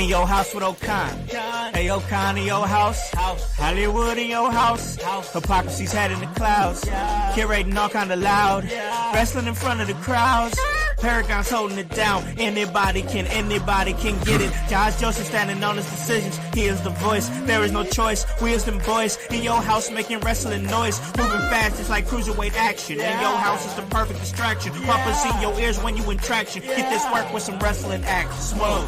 in your house with O'Con. Hey, O'Con in your house. Hollywood in your house. Hypocrisy's head in the clouds. Curating all kind of loud. Wrestling in front of the crowds. Paragon's holding it down. Anybody can get it. Josh Joseph standing on his decisions. He is the voice. There is no choice. We as them boys in your house making wrestling noise. Moving fast, it's like cruiserweight action. In your house is the perfect distraction. Pumpers in your ears when you in traction. Get this work with some wrestling action. Swole.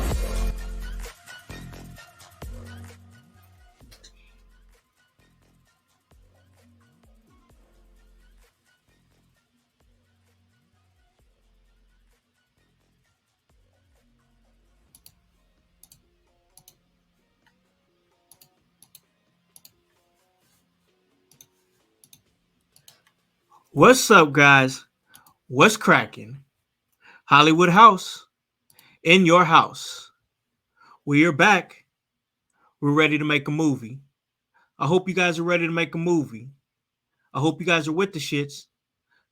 What's up, guys? What's cracking? Hollywood House in your house. We are back. We're ready to make a movie. I hope you guys are ready to make a movie. I hope you guys are with the shits,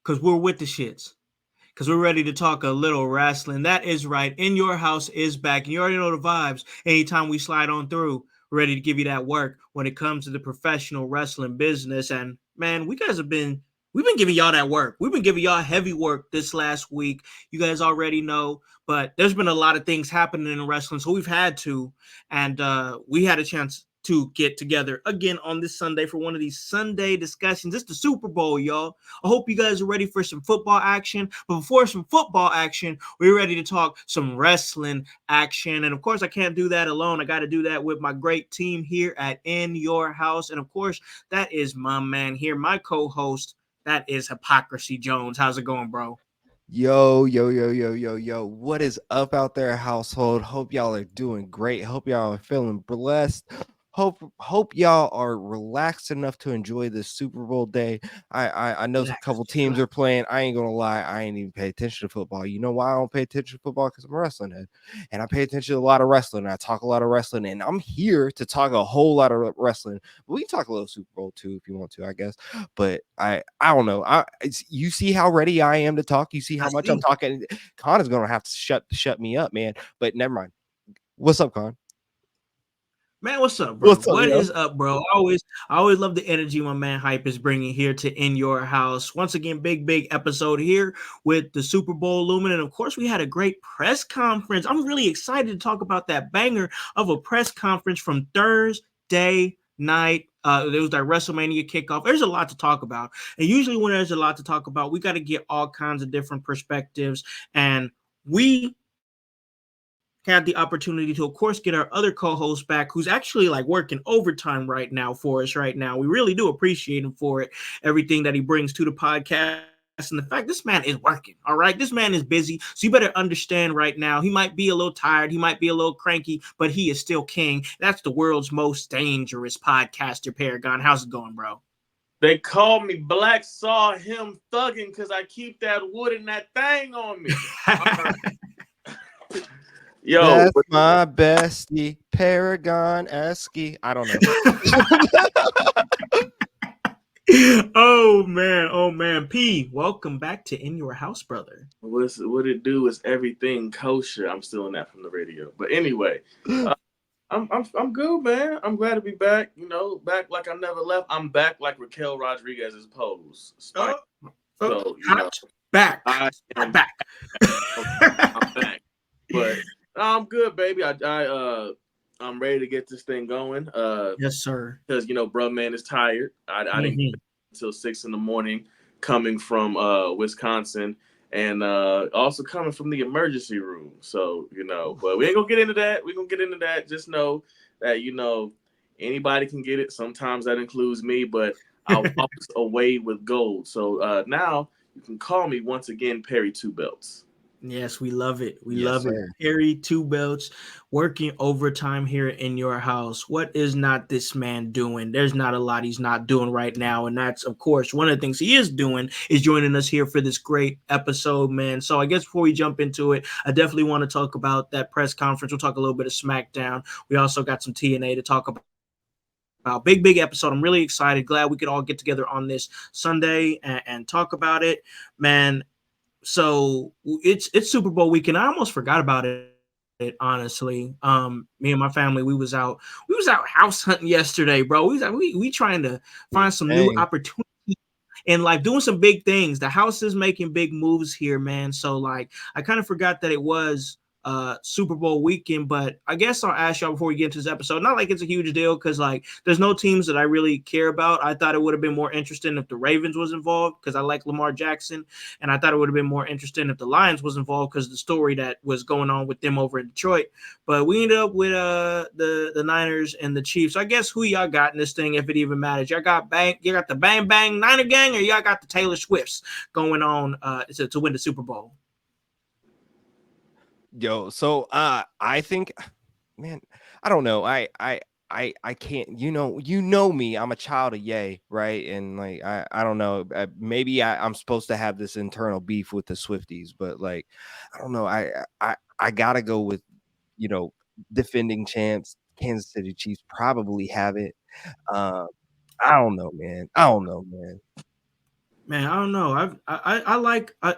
because we're with the shits, because we're ready to talk a little wrestling. That is right. In Your House is back. And you already know the vibes. Anytime we slide on through, we're ready to give you that work when it comes to the professional wrestling business. And man, we've been giving y'all that work. We've been giving y'all heavy work this last week. You guys already know, but there's been a lot of things happening in wrestling, so we've had to, and we had a chance to get together again on this Sunday for one of these Sunday discussions. It's the Super Bowl, y'all. I hope you guys are ready for some football action, but before some football action, we're ready to talk some wrestling action, and of course, I can't do that alone. I got to do that with my great team here at In Your House, and of course, that is my man here, my co-host. That is Hypocrisy Jones. How's it going, bro? Yo. What is up out there, household? Hope y'all are doing great. Hope y'all are feeling blessed. Hope y'all are relaxed enough to enjoy this Super Bowl day. I know a couple teams are playing. I ain't gonna lie, I ain't even pay attention to football. You know why I don't pay attention to football? Because I'm a wrestling head, and I pay attention to a lot of wrestling. And I talk a lot of wrestling, and I'm here to talk a whole lot of wrestling. But we can talk a little Super Bowl too if you want to, I guess. But I don't know. You see how ready I am to talk. You see how much I'm talking. Con is gonna have to shut me up, man. But never mind. What's up, Con? Man, what's up, bro? What is up, bro? I always love the energy my man Hype is bringing here to In Your House. Once again, big episode here with the Super Bowl looming. And of course, we had a great press conference. I'm really excited to talk about that banger of a press conference from Thursday night. There was that WrestleMania kickoff. There's a lot to talk about. And usually when there's a lot to talk about, we got to get all kinds of different perspectives. And we had the opportunity to, of course, get our other co-host back, who's actually like working overtime right now for us right now. We really do appreciate him for it, everything that he brings to the podcast. And the fact this man is working, all right? This man is busy, so you better understand right now. He might be a little tired, he might be a little cranky, but he is still king. That's the world's most dangerous podcaster, Paragon. How's it going, bro? They call me Black Saw him thugging because I keep that wood and that thing on me. Yo, that's my bestie, Paragon Esky. I don't know. Oh man. P, welcome back to In Your House, brother. What it do is everything kosher. I'm stealing that from the radio. But anyway, I'm good, man. I'm glad to be back. You know, back like I never left. I'm back like Raquel Rodriguez's pose. So, back. I'm back. I'm back. But I'm good, baby. I'm ready to get this thing going. Yes, sir. Because bro, man is tired. I didn't get until 6 a.m. coming from Wisconsin, and also coming from the emergency room. So but we ain't gonna get into that. We're gonna get into that. Just know that anybody can get it. Sometimes that includes me, but I walked away with gold. So now you can call me once again Perry Two Belts. Yes, we love it. We love it. Perry Two Belts working overtime here in your house. What is not this man doing? There's not a lot he's not doing right now. And that's, of course, one of the things he is doing is joining us here for this great episode, man. So I guess before we jump into it, I definitely want to talk about that press conference. We'll talk a little bit of SmackDown. We also got some TNA to talk about. Big episode. I'm really excited. Glad we could all get together on this Sunday and talk about it, man. So it's Super Bowl weekend. I almost forgot about it it, honestly. Me and my family, we was out house hunting yesterday, bro. We trying to find some new Hey, opportunities and like doing some big things. The house is making big moves here, man. So like I kind of forgot that it was Super Bowl weekend, but I guess I'll ask y'all before we get into this episode. Not like it's a huge deal because like there's no teams that I really care about. I thought it would have been more interesting if the Ravens was involved because I like Lamar Jackson, and I thought it would have been more interesting if the Lions was involved because the story that was going on with them over in Detroit. But we ended up with the Niners and the Chiefs. So I guess who y'all got in this thing, if it even matters. You got the Bang Bang Niner gang, or y'all got the Taylor Swifts going on to win the Super Bowl. yo, so I think, man, I don't know. I can't, you know me. I'm a child of Yay, right? And like I don't know. Maybe I'm supposed to have this internal beef with the Swifties, but like I don't know. I gotta go with, you know, defending champs. Kansas City Chiefs probably have it. Uh, I don't know, man. I don't know, man. Man, I don't know. I like I'm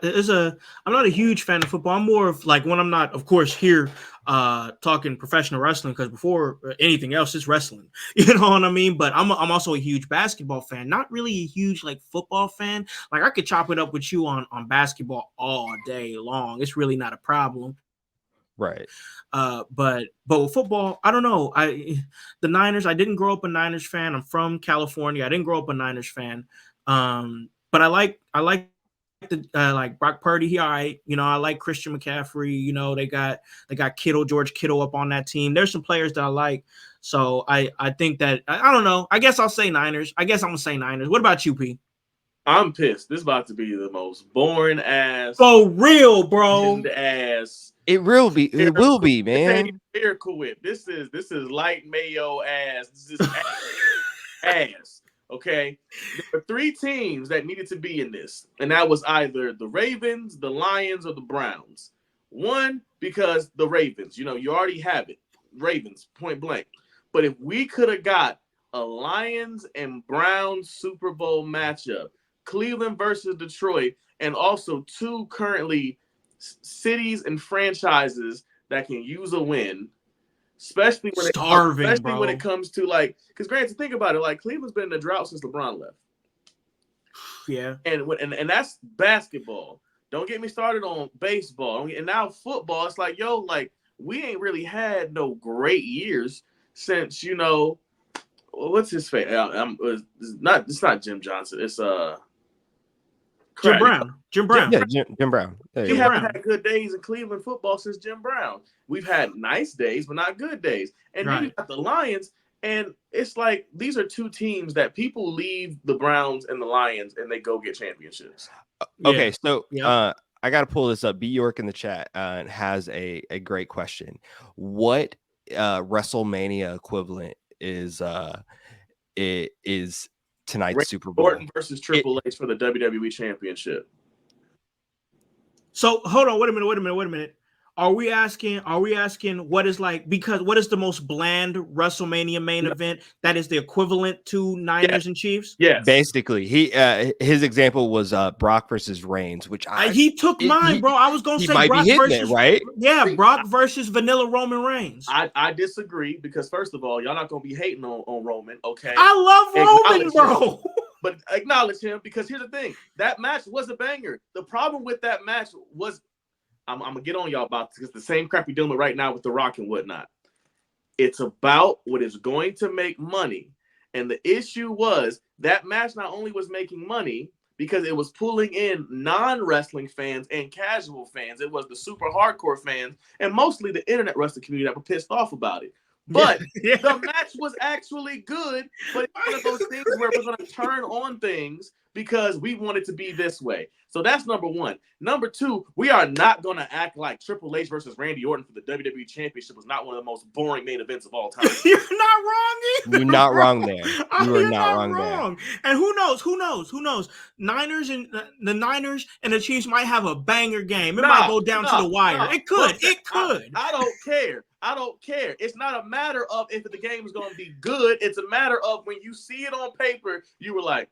not a huge fan of football. I'm more of like when I'm not, of course, here talking professional wrestling because before anything else, it's wrestling. You know what I mean? But I'm also a huge basketball fan. Not really a huge like football fan. Like I could chop it up with you on basketball all day long. It's really not a problem. Right. But with football, I don't know. The Niners. I didn't grow up a Niners fan. I'm from California. I didn't grow up a Niners fan. But I like the like Brock Purdy. He all right. You know, I like Christian McCaffrey. You know, they got George Kittle up on that team. There's some players that I like. So I think that I don't know. I guess I'll say Niners. I guess I'm gonna say Niners. What about you, P? I'm pissed. This is about to be the most boring ass, For real, bro. ass. It will be, This ain't even man. Miracle Whip. This is light mayo ass. This is ass. Okay, there were three teams that needed to be in this, and that was either the Ravens, the Lions, or the Browns. One, because the Ravens, you already have it. Ravens, point blank. But if we could have got a Lions and Browns Super Bowl matchup, Cleveland versus Detroit, and also two currently cities and franchises that can use a win, especially Starving, when it bro. comes to like, because granted, think about it, like Cleveland's been in a drought since LeBron left, Yeah. and that's basketball. Don't get me started on baseball, and now football. It's like, yo, like we ain't really had no great years since what's his face? It's not Jim Johnson. It's Jim crap. Brown. Jim Brown. Yeah, Jim Brown. There We you Jim go. haven't Brown. had good days in Cleveland football since Jim Brown. We've had nice days, but not good days. And then you Right. got the Lions, and it's like these are two teams that people leave the Browns and the Lions, and they go get championships. Okay, Yeah. so Yeah. I got to pull this up. B York in the chat has a great question. What WrestleMania equivalent is tonight's Randy Super Bowl? Orton versus It, Triple H for the WWE Championship. So hold on, wait a minute. Are we asking what is like, because what is the most bland WrestleMania main No. event that is the equivalent to Niners and Chiefs? Yes. basically, his example was Brock versus Reigns, which He took mine, bro. I was gonna he say might be Brock hitting it, versus right? Brock versus Vanilla Roman Reigns. I disagree because first of all, y'all not gonna be hating on Roman, okay? I love Roman, bro. But acknowledge him, because here's the thing: that match was a banger. The problem with that match was, I'm gonna get on y'all about this, because the same crap you're dealing with right now with The Rock and whatnot. It's about what is going to make money, and the issue was that match not only was making money because it was pulling in non-wrestling fans and casual fans. It was the super hardcore fans and mostly the internet wrestling community that were pissed off about it. But the match was actually good, but it's one of those things where we're going to turn on things because we want it to be this way. So that's number one. Number two, we are not going to act like Triple H versus Randy Orton for the WWE Championship was not one of the most boring main events of all time. You're not wrong either. You're not bro. wrong there. You are You're not wrong there. And who knows? Niners and the Niners and the Chiefs might have a banger game. It might go down to the wire. It could. I don't care. I don't care. It's not a matter of if the game is going to be good. It's a matter of when you see it on paper, you were like,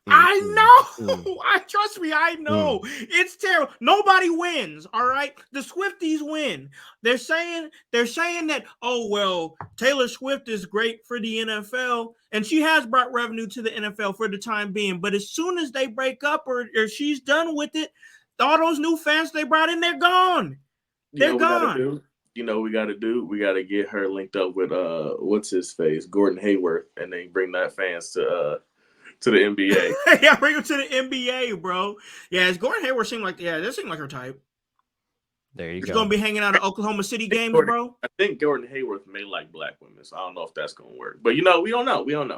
I mm. know. I trust me. I know. It's terrible. Nobody wins. All right. The Swifties win. They're saying that, oh well, Taylor Swift is great for the NFL, and she has brought revenue to the NFL for the time being. But as soon as they break up or she's done with it, all those new fans they brought in, they're gone. They're gone. You know, we got to get her linked up with what's his face, Gordon Hayward, and then bring that fans to the NBA. Yeah, bring him to the NBA, bro. Yeah, it's Gordon Hayward seemed like that seemed like her type. There you He's go. Gonna be hanging out at Oklahoma City games, bro. I think Gordon Hayward may like black women, so I don't know if that's gonna work. But you know, we don't know. We don't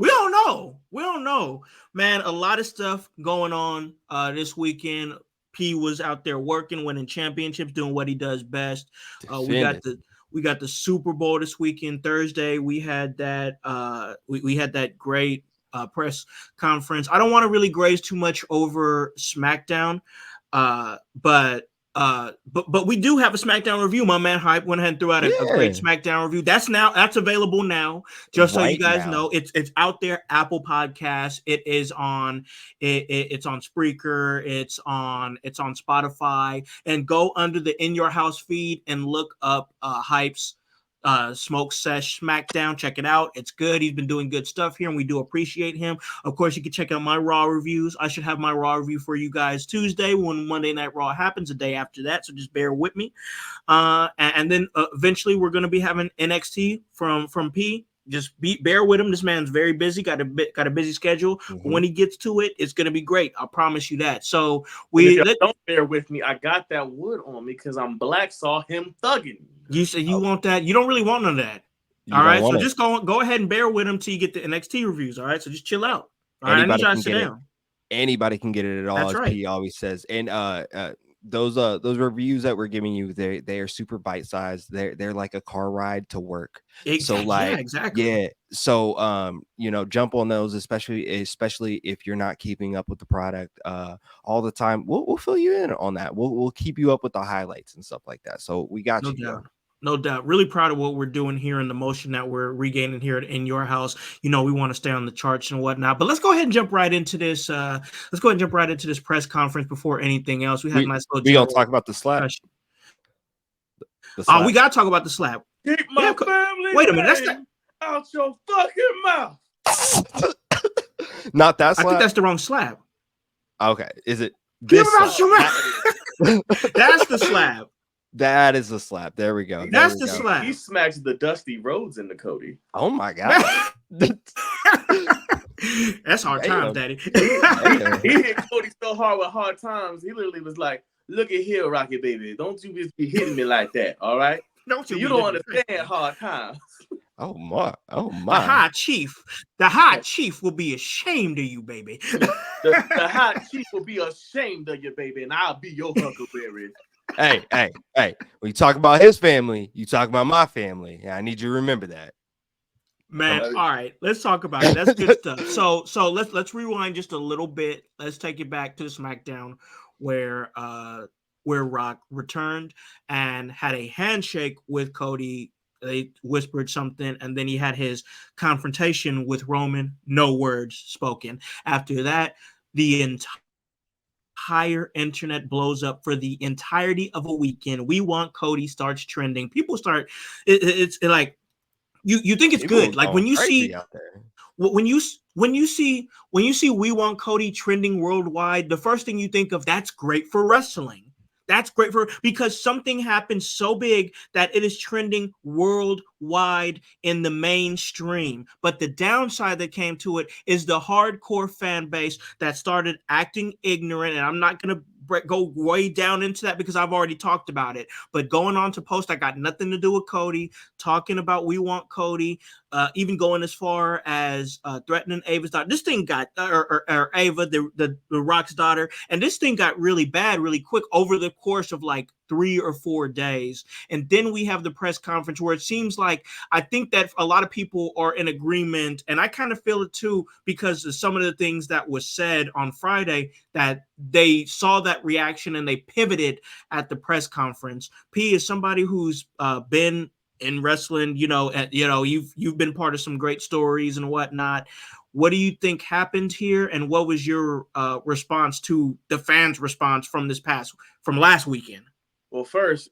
know, man. A lot of stuff going on this weekend. P was out there working, winning championships, doing what he does best. We got the Super Bowl this weekend. Thursday, we had that we had that great press conference. I don't want to really graze too much over SmackDown, but we do have a SmackDown review. My man Hype went ahead and threw out a great SmackDown review. That's available now. Just so you guys know, it's out there. Apple Podcasts. It is on. It's on Spreaker. It's on Spotify. And go under the In Your House feed and look up Hype's Smoke Sesh SmackDown. Check it out. It's good. He's been doing good stuff here, and we do appreciate him. Of course, you can check out my Raw reviews. I should have my Raw review for you guys Tuesday when Monday Night Raw happens, the day after that, so just bear with me. And then eventually we're going to be having NXT from P. Just bear with him. This man's very busy, got a busy schedule. But when he gets to it, it's going to be great. I promise you that. So don't bear with me. I got that wood on me because I'm black. Saw him thugging. You say you want that. You don't really want none of that. All right. So just go ahead and bear with him till you get the NXT reviews. All right. So just chill out. All right. I need y'all to sit down. Anybody can get it at all, That's as right. P always says. And those reviews that we're giving you, they are super bite sized. They're like a car ride to work. Exactly. So like, exactly. Yeah. So jump on those, especially if you're not keeping up with the product all the time. We'll fill you in on that. We'll keep you up with the highlights and stuff like that. So we got you. No doubt. Really proud of what we're doing here and the motion that we're regaining here in your house. You know, we want to stay on the charts and whatnot. But let's go ahead and jump right into this. Press conference before anything else. We had a nice little. We gonna talk about the slap. We gotta talk about the slap. Keep my family. Wait a minute. That's not out your fucking mouth. Not that slap. I think that's the wrong slap. Okay, is it this? That's the slap. That is the slap. There we go. That's the slap. He smacks the Dusty Rhodes into Cody. Oh my god. That's hard times, Daddy. He hit Cody so hard with hard times. He literally was like, "Look at here, Rocky baby. Don't you just be hitting me like that, all right? You don't understand hard times." Oh my. The high chief will be ashamed of you, baby. The high chief will be ashamed of you, baby, and I'll be your huckleberry. Hey. When you talk about his family, you talk about my family. Yeah, I need you to remember that. Man, all right, let's talk about it. That's good stuff. So let's rewind just a little bit. Let's take it back to the SmackDown where Rock returned and had a handshake with Cody. They whispered something, and then he had his confrontation with Roman. No words spoken. After that, the entire internet blows up for the entirety of a weekend. We Want Cody starts trending. People start. It's like you think it's people good. Like when you see out there. When you see We Want Cody trending worldwide, the first thing you think of, that's great for wrestling. That's great because something happened so big that it is trending worldwide in the mainstream. But the downside that came to it is the hardcore fan base that started acting ignorant. And I'm not going to go way down into that because I've already talked about it. But going on to post, I got nothing to do with Cody, talking about We Want Cody, even going as far as threatening Ava's daughter. This thing got, or Ava, the Rock's daughter, and this thing got really bad really quick over the course of like 3 or 4 days. And then we have the press conference where it seems like, I think that a lot of people are in agreement, and I kind of feel it too, because of some of the things that was said on Friday, that they saw that reaction and they pivoted at the press conference. P is somebody who's been in wrestling. You've been part of some great stories and whatnot. What do you think happened here, and what was your response to the fans' response from last weekend? Well, first,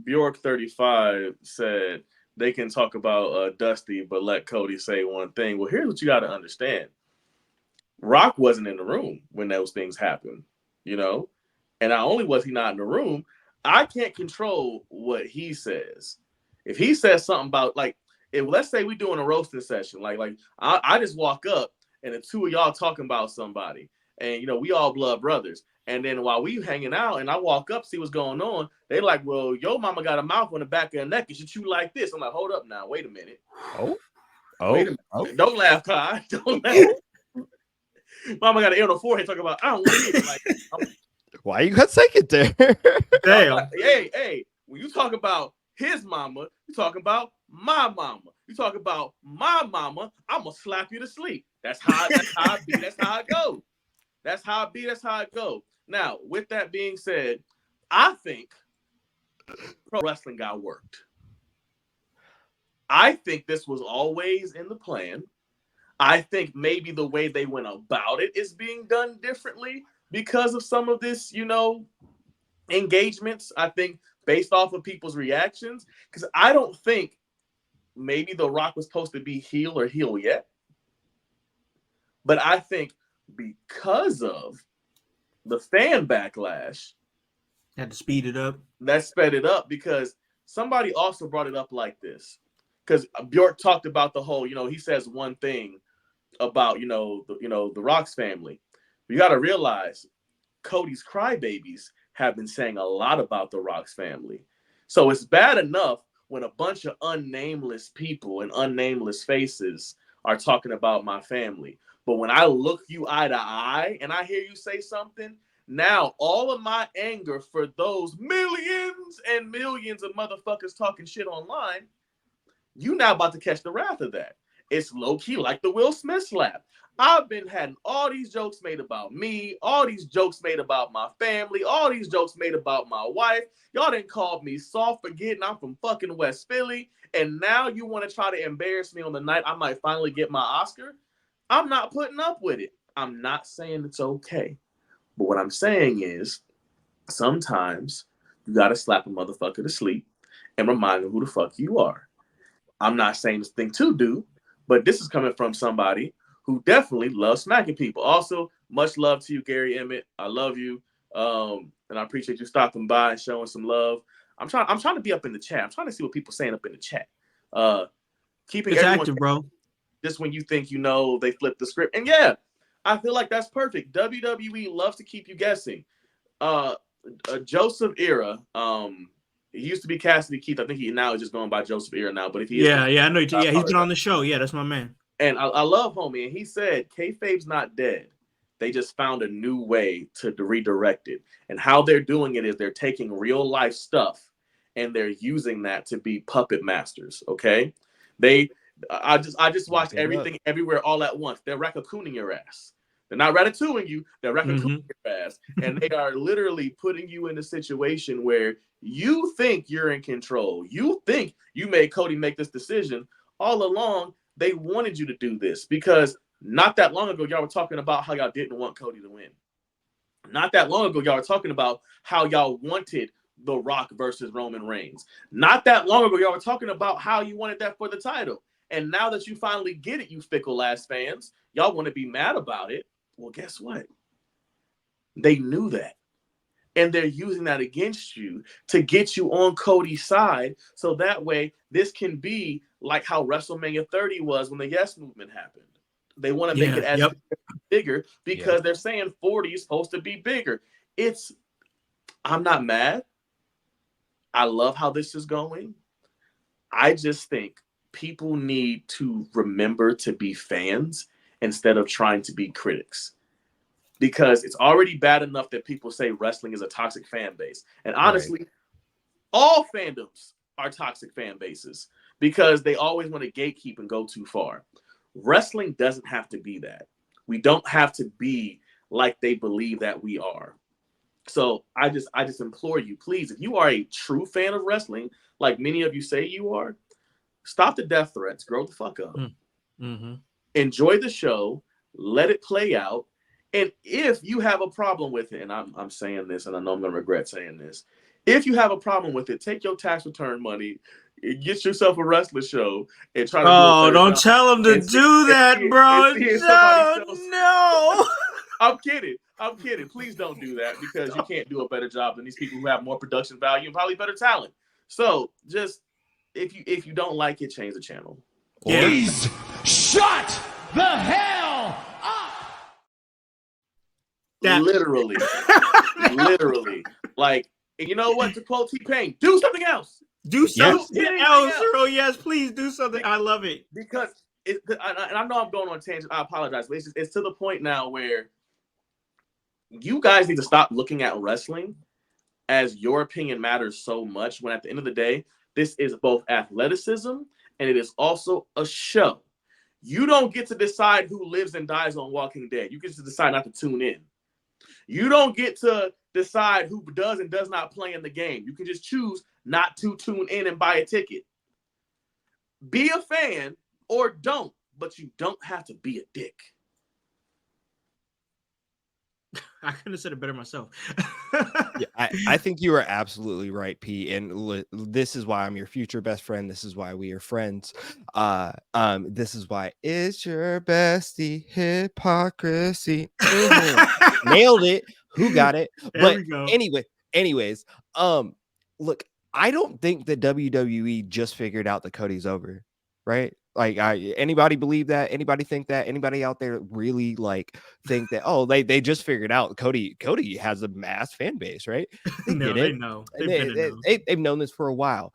Bjork 35 said they can talk about Dusty, but let Cody say one thing. Well, here's what you got to understand. Rock wasn't in the room when those things happened, and not only was he not in the room, I can't control what he says. If he says something about, like, if let's say we're doing a roasting session, like I just walk up and the two of y'all talking about somebody, and we all blood brothers. And then while we hanging out and I walk up, see what's going on, they like, well, your mama got a mouth on the back of her neck and she chew like this. I'm like, hold up now, wait a minute. Wait a minute. Oh. Don't laugh, Kai. Don't laugh. Mama got an ear on the forehead talking about, I don't want to hear it. Like, why you got take it there? Damn. Like, hey, when you talk about his mama, you talking about my mama. You talk about my mama, I'm gonna slap you to sleep. That's how I be. That's how it go. That's how it be. That's how it go. Now, with that being said, I think pro wrestling got worked. I think this was always in the plan. I think maybe the way they went about it is being done differently because of some of this, engagements. I think based off of people's reactions, because I don't think maybe The Rock was supposed to be heel or heel yet. But I think because of the fan backlash, had to speed it up. that sped it up, because somebody also brought it up like this. Because Bjork talked about the whole, he says one thing about, the Rock's family. You got to realize Cody's crybabies have been saying a lot about the Rock's family. So it's bad enough when a bunch of unnameless people and unnameless faces are talking about my family. But when I look you eye to eye and I hear you say something, now all of my anger for those millions and millions of motherfuckers talking shit online, you now about to catch the wrath of that. It's low-key like the Will Smith slap. I've been having all these jokes made about me, all these jokes made about my family, all these jokes made about my wife. Y'all didn't call me soft, forgetting I'm from fucking West Philly, and now you want to try to embarrass me on the night I might finally get my Oscar? I'm not putting up with it. I'm not saying it's okay. But what I'm saying is, sometimes you got to slap a motherfucker to sleep and remind them who the fuck you are. I'm not saying this thing to do, but this is coming from somebody who definitely loves smacking people. Also, much love to you, Gary Emmett. I love you. And I appreciate you stopping by and showing some love. I'm trying to be up in the chat. I'm trying to see what people are saying up in the chat. Keeping It's everyone active, bro. just when you think they flipped the script. And yeah, I feel like that's perfect. WWE loves to keep you guessing. Joseph Era, he used to be Cassidy Keith. I think he now is just going by Joseph Era now. But if he I know. Yeah, he's been on the show. Yeah, that's my man. And I love homie. And he said, kayfabe's not dead. They just found a new way to redirect it. And how they're doing it is they're taking real life stuff and they're using that to be puppet masters. Okay. I just watched Everything Everywhere All at Once. They're raccooning your ass. They're not ratatouing you. They're raccooning your ass. And they are literally putting you in a situation where you think you're in control. You think you made Cody make this decision. All along, they wanted you to do this because not that long ago, y'all were talking about how y'all didn't want Cody to win. Not that long ago, y'all were talking about how y'all wanted The Rock versus Roman Reigns. Not that long ago, y'all were talking about how you wanted that for the title. And now that you finally get it, you fickle ass fans, y'all want to be mad about it. Well, guess what? They knew that. And they're using that against you to get you on Cody's side. So that way, this can be like how WrestleMania 30 was when the Yes Movement happened. They want to make it as bigger because they're saying 40 is supposed to be bigger. I'm not mad. I love how this is going. I just think people need to remember to be fans instead of trying to be critics. Because it's already bad enough that people say wrestling is a toxic fan base. And honestly, all fandoms are toxic fan bases because they always want to gatekeep and go too far. Wrestling doesn't have to be that. We don't have to be like they believe that we are. So I just implore you, please, if you are a true fan of wrestling, like many of you say you are, stop the death threats, grow the fuck up. Mm-hmm. Enjoy the show, let it play out. And if you have a problem with it, and I'm saying this, and I know I'm going to regret saying this, if you have a problem with it, take your tax return money, get yourself a wrestling show, and try to do a better don't job. tell him to do that, bro. No. I'm kidding. Please don't do that, because you can't do a better job than these people who have more production value and probably better talent. So just if you don't like it, change the channel. Please shut the hell up. Literally. Like, and you know what? To quote T-Pain, do something else. Do something else, Earl. Yes, please do something. I love it. Because and I know I'm going on a tangent. I apologize, but it's to the point now where you guys need to stop looking at wrestling as your opinion matters so much, when at the end of the day, this is both athleticism and it is also a show. You don't get to decide who lives and dies on Walking Dead. You get to decide not to tune in. You don't get to decide who does and does not play in the game. You can just choose not to tune in and buy a ticket. Be a fan or don't, but you don't have to be a dick. I couldn't have said it better myself. Yeah, I think you are absolutely right, P. And this is why I'm your future best friend. This is why we are friends. This is why it's your bestie hypocrisy. Nailed it. Who got it? There we go. Anyways, look, I don't think that WWE just figured out that Cody's over, right? Like, anybody believe that? Anybody think that? Anybody out there really think that? Oh, they just figured out Cody has a mass fan base, right? They No, get they it. know. They've known this for a while.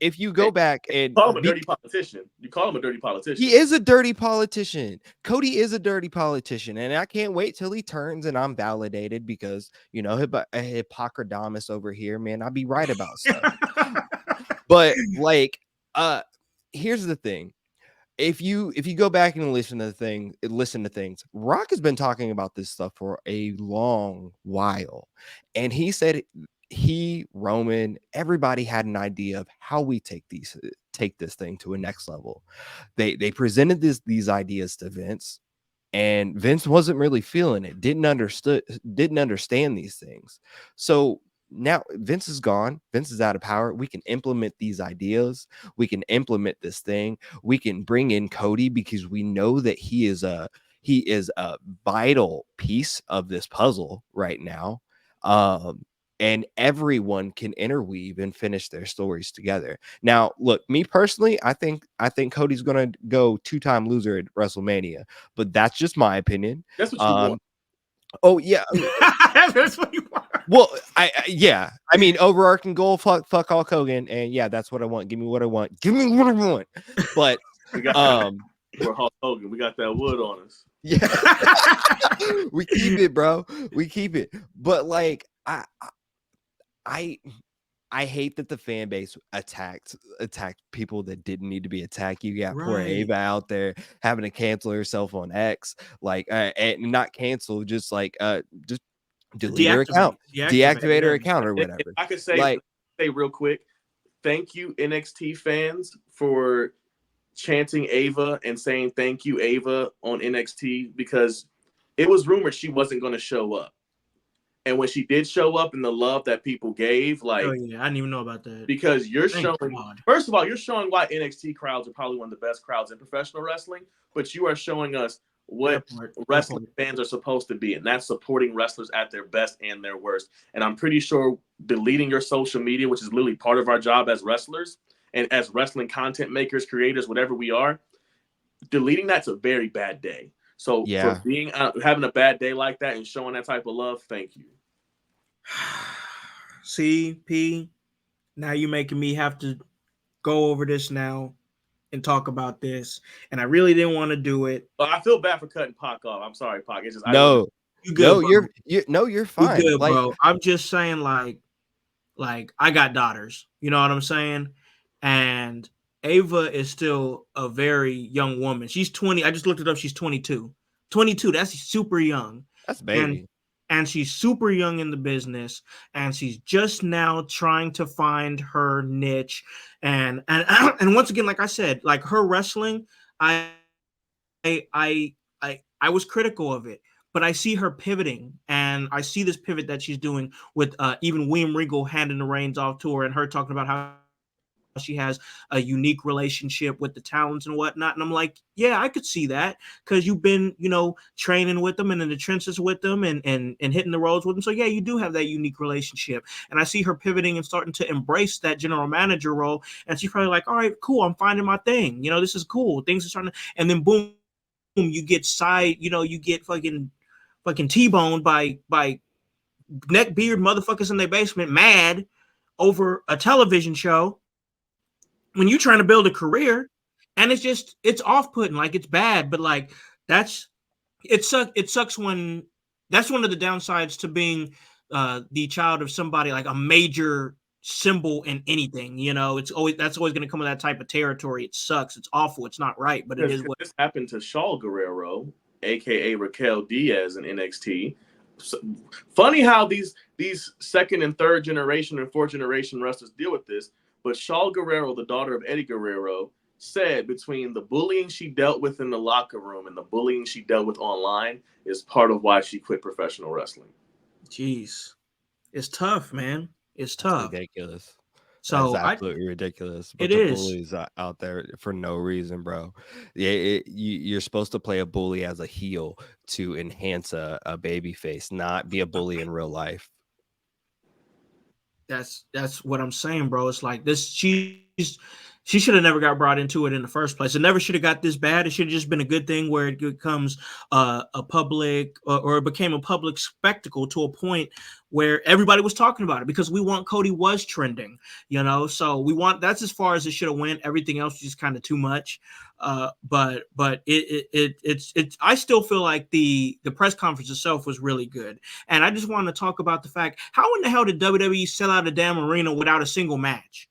If you go back and call him a dirty politician, you call him a dirty politician. He is a dirty politician. Cody is a dirty politician, and I can't wait till he turns and I'm validated, because a Hippocradamus over here, man, I'll be right about stuff. But here's the thing. If you go back and listen to things, Rock has been talking about this stuff for a long while. And he said Roman, everybody had an idea of how we take this thing to a next level. They presented these ideas to Vince, and Vince wasn't really feeling it, didn't understand these things. So now Vince is gone. Vince is out of power. We can implement these ideas. We can implement this thing. We can bring in Cody, because we know that he is a vital piece of this puzzle right now. And everyone can interweave and finish their stories together. Now, look, me personally, I think Cody's going to go 2-time loser at WrestleMania, but that's just my opinion. That's what you want. Oh yeah, that's what you want. Well, I mean, overarching goal, fuck Hulk Hogan, and yeah, that's what I want. Give me what I want. Give me what I want. But we got we're Hulk Hogan. We got that wood on us. Yeah, we keep it, bro. We keep it. But I hate that the fan base attacked people that didn't need to be attacked. You got poor Ava out there having to cancel herself on X, and not cancel, just delete her account, deactivate her account, or whatever. I could say real quick, thank you NXT fans for chanting Ava and saying thank you Ava on NXT, because it was rumored she wasn't going to show up. And when she did show up, and the love that people gave, oh yeah, I didn't even know about that. Because first of all, you're showing why NXT crowds are probably one of the best crowds in professional wrestling, but you are showing us what wrestling fans are supposed to be, and that's supporting wrestlers at their best and their worst. And I'm pretty sure deleting your social media, which is literally part of our job as wrestlers and as wrestling content makers, creators, whatever we are, deleting that's a very bad day. So for being having a bad day like that and showing that type of love, thank you. See, P, now you're making me have to go over this now and talk about this, and I really didn't want to do it. Well, I feel bad for cutting Pac off. I'm sorry, Pac. It's just you're fine. You good, bro. I'm just saying, like I got daughters. You know what I'm saying? And Ava is still a very young woman. She's 20. I just looked it up. She's 22. 22. That's super young. That's baby. and she's super young in the business, and she's just now trying to find her niche. And once again, like I said, like her wrestling, I was critical of it, but I see her pivoting, and I see this pivot that she's doing with even William Regal handing the reins off to her, and her talking about how she has a unique relationship with the talents and whatnot. And I'm like, yeah, I could see that, because you've been, training with them and in the trenches with them, and hitting the roads with them. So yeah, you do have that unique relationship. And I see her pivoting and starting to embrace that general manager role. And she's probably like, all right, cool, I'm finding my thing. This is cool. Things are starting to, and then boom, you get you get fucking T-boned by neck beard motherfuckers in their basement, mad over a television show when you're trying to build a career. And it's off-putting, like it's bad, but like it sucks when that's one of the downsides to being the child of somebody like a major symbol in anything. That's always going to come with that type of territory. It sucks. It's awful. It's not right, but it is what this happened to Shaw Guerrero, aka Raquel Diaz in NXT. So, funny how these second and third generation and fourth generation wrestlers deal with this. But Shaw Guerrero, the daughter of Eddie Guerrero, said between the bullying she dealt with in the locker room and the bullying she dealt with online is part of why she quit professional wrestling. Jeez. It's tough, man. It's tough. That's ridiculous. So that's absolutely ridiculous. But it the is. bullies out there for no reason, bro. Yeah, you're supposed to play a bully as a heel to enhance a baby face, not be a bully in real life. That's what I'm saying, bro. It's like this. She should have never got brought into it in the first place. It never should have got this bad. It should have just been a good thing where it becomes a public or it became a public spectacle to a point where everybody was talking about it, because we want CODY was trending, so we want, that's as far as it should have went. Everything else was just kind of too much. But it's I still feel like the press conference itself was really good. And I just want to talk about the fact, how in the hell did WWE sell out a damn arena without a single match?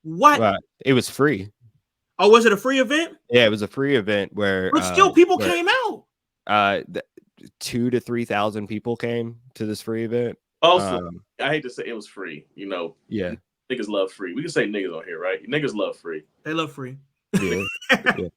What? Well, it was free. Oh, was it a free event? Yeah, it was a free event where. But still, people came out. 2,000 to 3,000 people came to this free event. Also, I hate to say it was free. Yeah, niggas love free. We can say niggas on here, right? Niggas love free. They love free. Yeah. Yeah.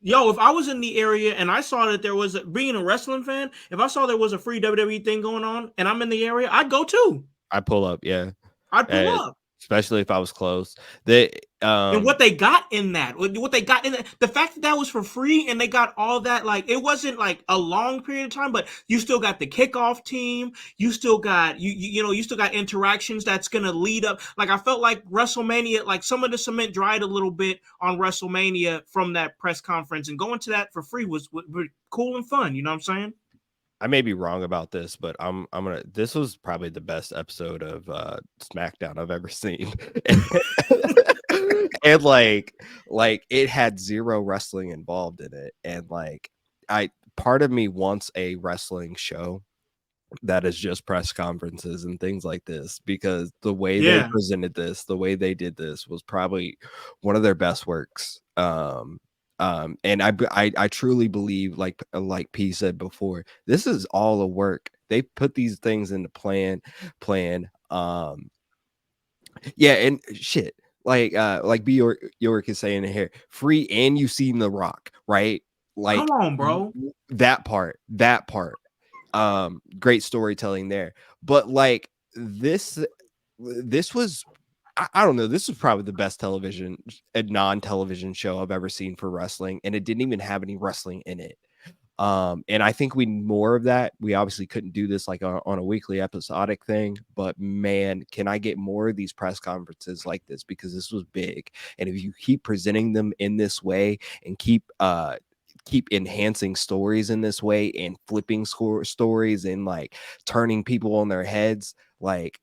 Yo, if I was in the area and I saw that there was being a wrestling fan, if I saw there was a free WWE thing going on and I'm in the area, I'd go too. I'd pull up. Yeah, I'd pull up. Especially if I was close. And what they got in that, the fact that was for free and they got all that, like, it wasn't like a long period of time, but you still got the kickoff team. You still got, you still got interactions that's going to lead up. Like, I felt like WrestleMania, like some of the cement dried a little bit on WrestleMania from that press conference, and going to that for free was cool and fun. You know what I'm saying? I may be wrong about this, but I'm gonna. This was probably the best episode of SmackDown I've ever seen, and like it had zero wrestling involved in it, and like part of me wants a wrestling show that is just press conferences and things like this, because the way they presented this, the way they did this was probably one of their best works. And I truly believe, like P said before, this is all a work. They put these things into plan. Yeah, and shit, like B York is saying here, free, and you've seen The Rock, right? Like, come on, bro. That part. Great storytelling there. But like this was, I don't know. This was probably the best non-television show I've ever seen for wrestling, and it didn't even have any wrestling in it. And I think we need more of that. We obviously couldn't do this like on a weekly episodic thing, but man, can I get more of these press conferences like this, because this was big. And if you keep presenting them in this way and keep enhancing stories in this way and flipping stories and like turning people on their heads, like,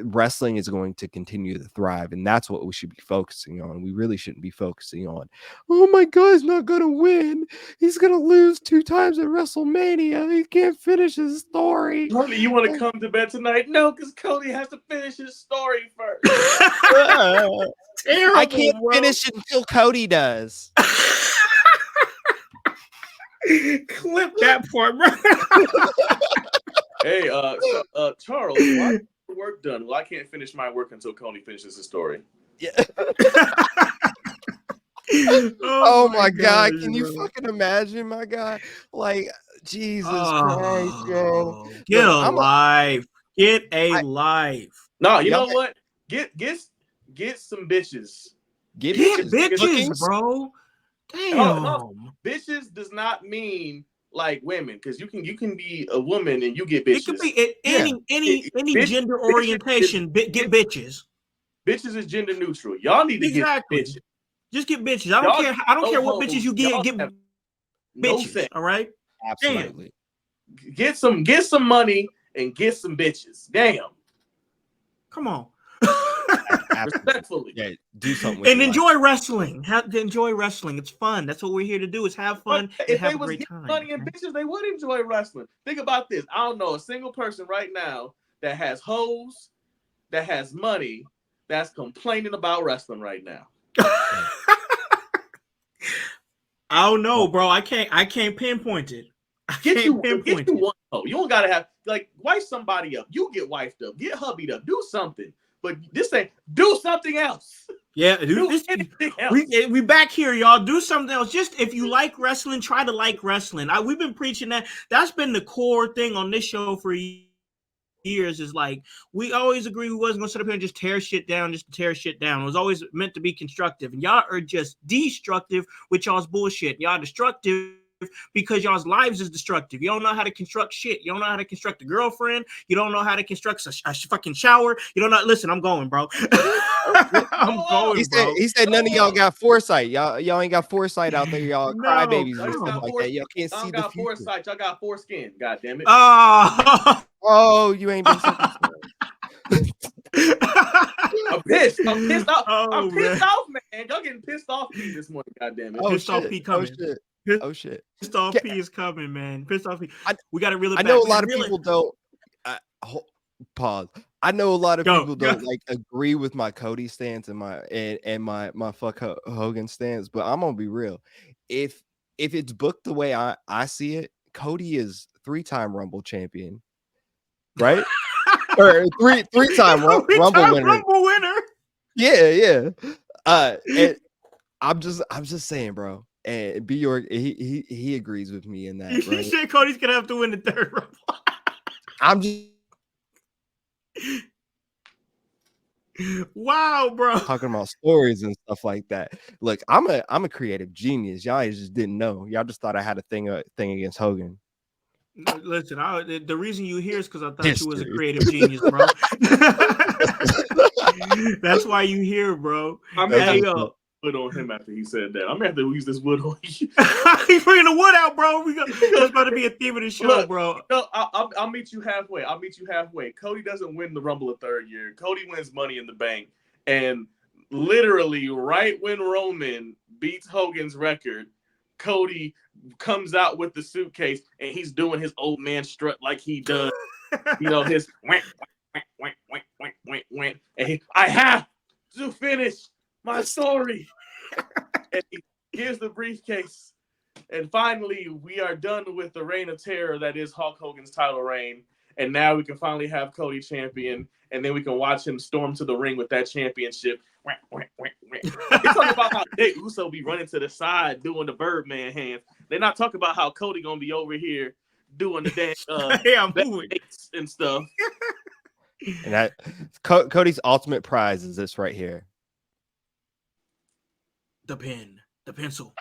wrestling is going to continue to thrive, and that's what we should be focusing on. We really shouldn't be focusing on, oh my god, he's not gonna win, he's gonna lose 2 times at WrestleMania, he can't finish his story. Honey, you want to come to bed tonight? No, because CODY has to finish his story first. Terrible, I can't finish it until CODY does. Clip that part, bro. Hey, Charles, why is your work done? Well, I can't finish my work until Coney finishes his story. Yeah. oh, Oh my God. gosh, Can you bro. fucking imagine, my God? Like, Jesus Christ, yo. Oh, get Look, a life. Get a life. No, you y'all know what? Get some bitches. get Get bitches. bitches, Bookings. bro. Oh, no, Damn. bitches does not mean like women, because you can be a woman and you get It could bitches. be any Bitch- gender bitches orientation. Get bitches. Bitches is gender neutral. Y'all need to Exactly. get bitches. Just get bitches. I don't Y'all care. I don't no care what bitches hoes. you get. Y'all Get have no bitches. sex. All right. Absolutely. Get some money and get some bitches. Damn. Come on. Respectfully. Yeah, do something with And your life. enjoy wrestling. Enjoy wrestling. It's fun. That's what we're here to do. Is have fun and If have they a was great getting time. money and bitches, they would enjoy wrestling. Think about this. I don't know a single person right now that has hoes, that has money, that's complaining about wrestling right now. I don't know, bro. I can't pinpoint it. Get you one hoe. You don't gotta have like wife somebody up. You get wifed up, get hubbied up, do something. But this ain't do something else. Yeah, Do anything else. we back here, y'all. Do something else. Just if you like wrestling, try to like wrestling. We've been preaching that. That's been the core thing on this show for years. Is like we always agree we wasn't gonna sit up here and just tear shit down, just to tear shit down. It was always meant to be constructive, and y'all are just destructive with y'all's bullshit. Y'all destructive because y'all's lives is destructive. You don't know how to construct shit. You don't know how to construct a girlfriend. You don't know how to construct a fucking shower. You don't know. Listen, I'm going, bro. I'm going, bro. He said none of y'all got foresight. Y'all ain't got foresight out there. Y'all No, crybabies and Y'all stuff got like that. Y'all can't see the got future. foresight. Y'all got foreskin. God damn it. Oh. Oh, you ain't been circumcised. I'm pissed. I'm pissed off. Oh, I'm pissed man. off, man. Y'all getting pissed off at me this morning. God damn it. Oh Pissed off shit. P Oh coming. shit. Oh shit. Pissed off Ca- P is coming, man. Pissed off P. We got to reel it I back. know a We lot gotta of reel it. people don't. Pause. I know a lot of Go, people go. don't like agree with my Cody stance and my fuck Hogan stance, but I'm gonna be real. If it's booked the way I see it, Cody is 3-time Rumble champion, right? Or three-time Rumble winner. Rumble winner. Yeah. And I'm just saying, bro. And B York, he agrees with me in that, You right? said Cody's gonna have to win the third Rumble. I'm just Wow, bro. talking about stories and stuff like that. Look, I'm a creative genius. Y'all just didn't know. Y'all just thought I had a thing against Hogan. No, listen, the reason you here is because I thought you was a History. creative genius, bro. That's why you here, bro. I'm That's gonna Hey, what's yo. up. wood on him after he said that. I'm gonna have to use this wood on you. He's bringing the wood out, bro. That's about to be a theme of the show, Look, bro. No, I'll meet you halfway. I'll meet you halfway. Cody doesn't win the Rumble a third year. Cody wins Money in the Bank, and literally right when Roman beats Hogan's record, Cody comes out with the suitcase and he's doing his old man strut like he does. You know, his wink, wink. And I have to finish my story. And he gives the briefcase. And finally, we are done with the reign of terror that is Hulk Hogan's title reign. And now we can finally have Cody champion. And then we can watch him storm to the ring with that championship. They talk about how Jey Uso be running to the side doing the Birdman hands. They're not talking about how Cody gonna be over here doing the damn Hey, I'm moving and stuff. And that Cody's ultimate prize is this right here. The pen, the pencil.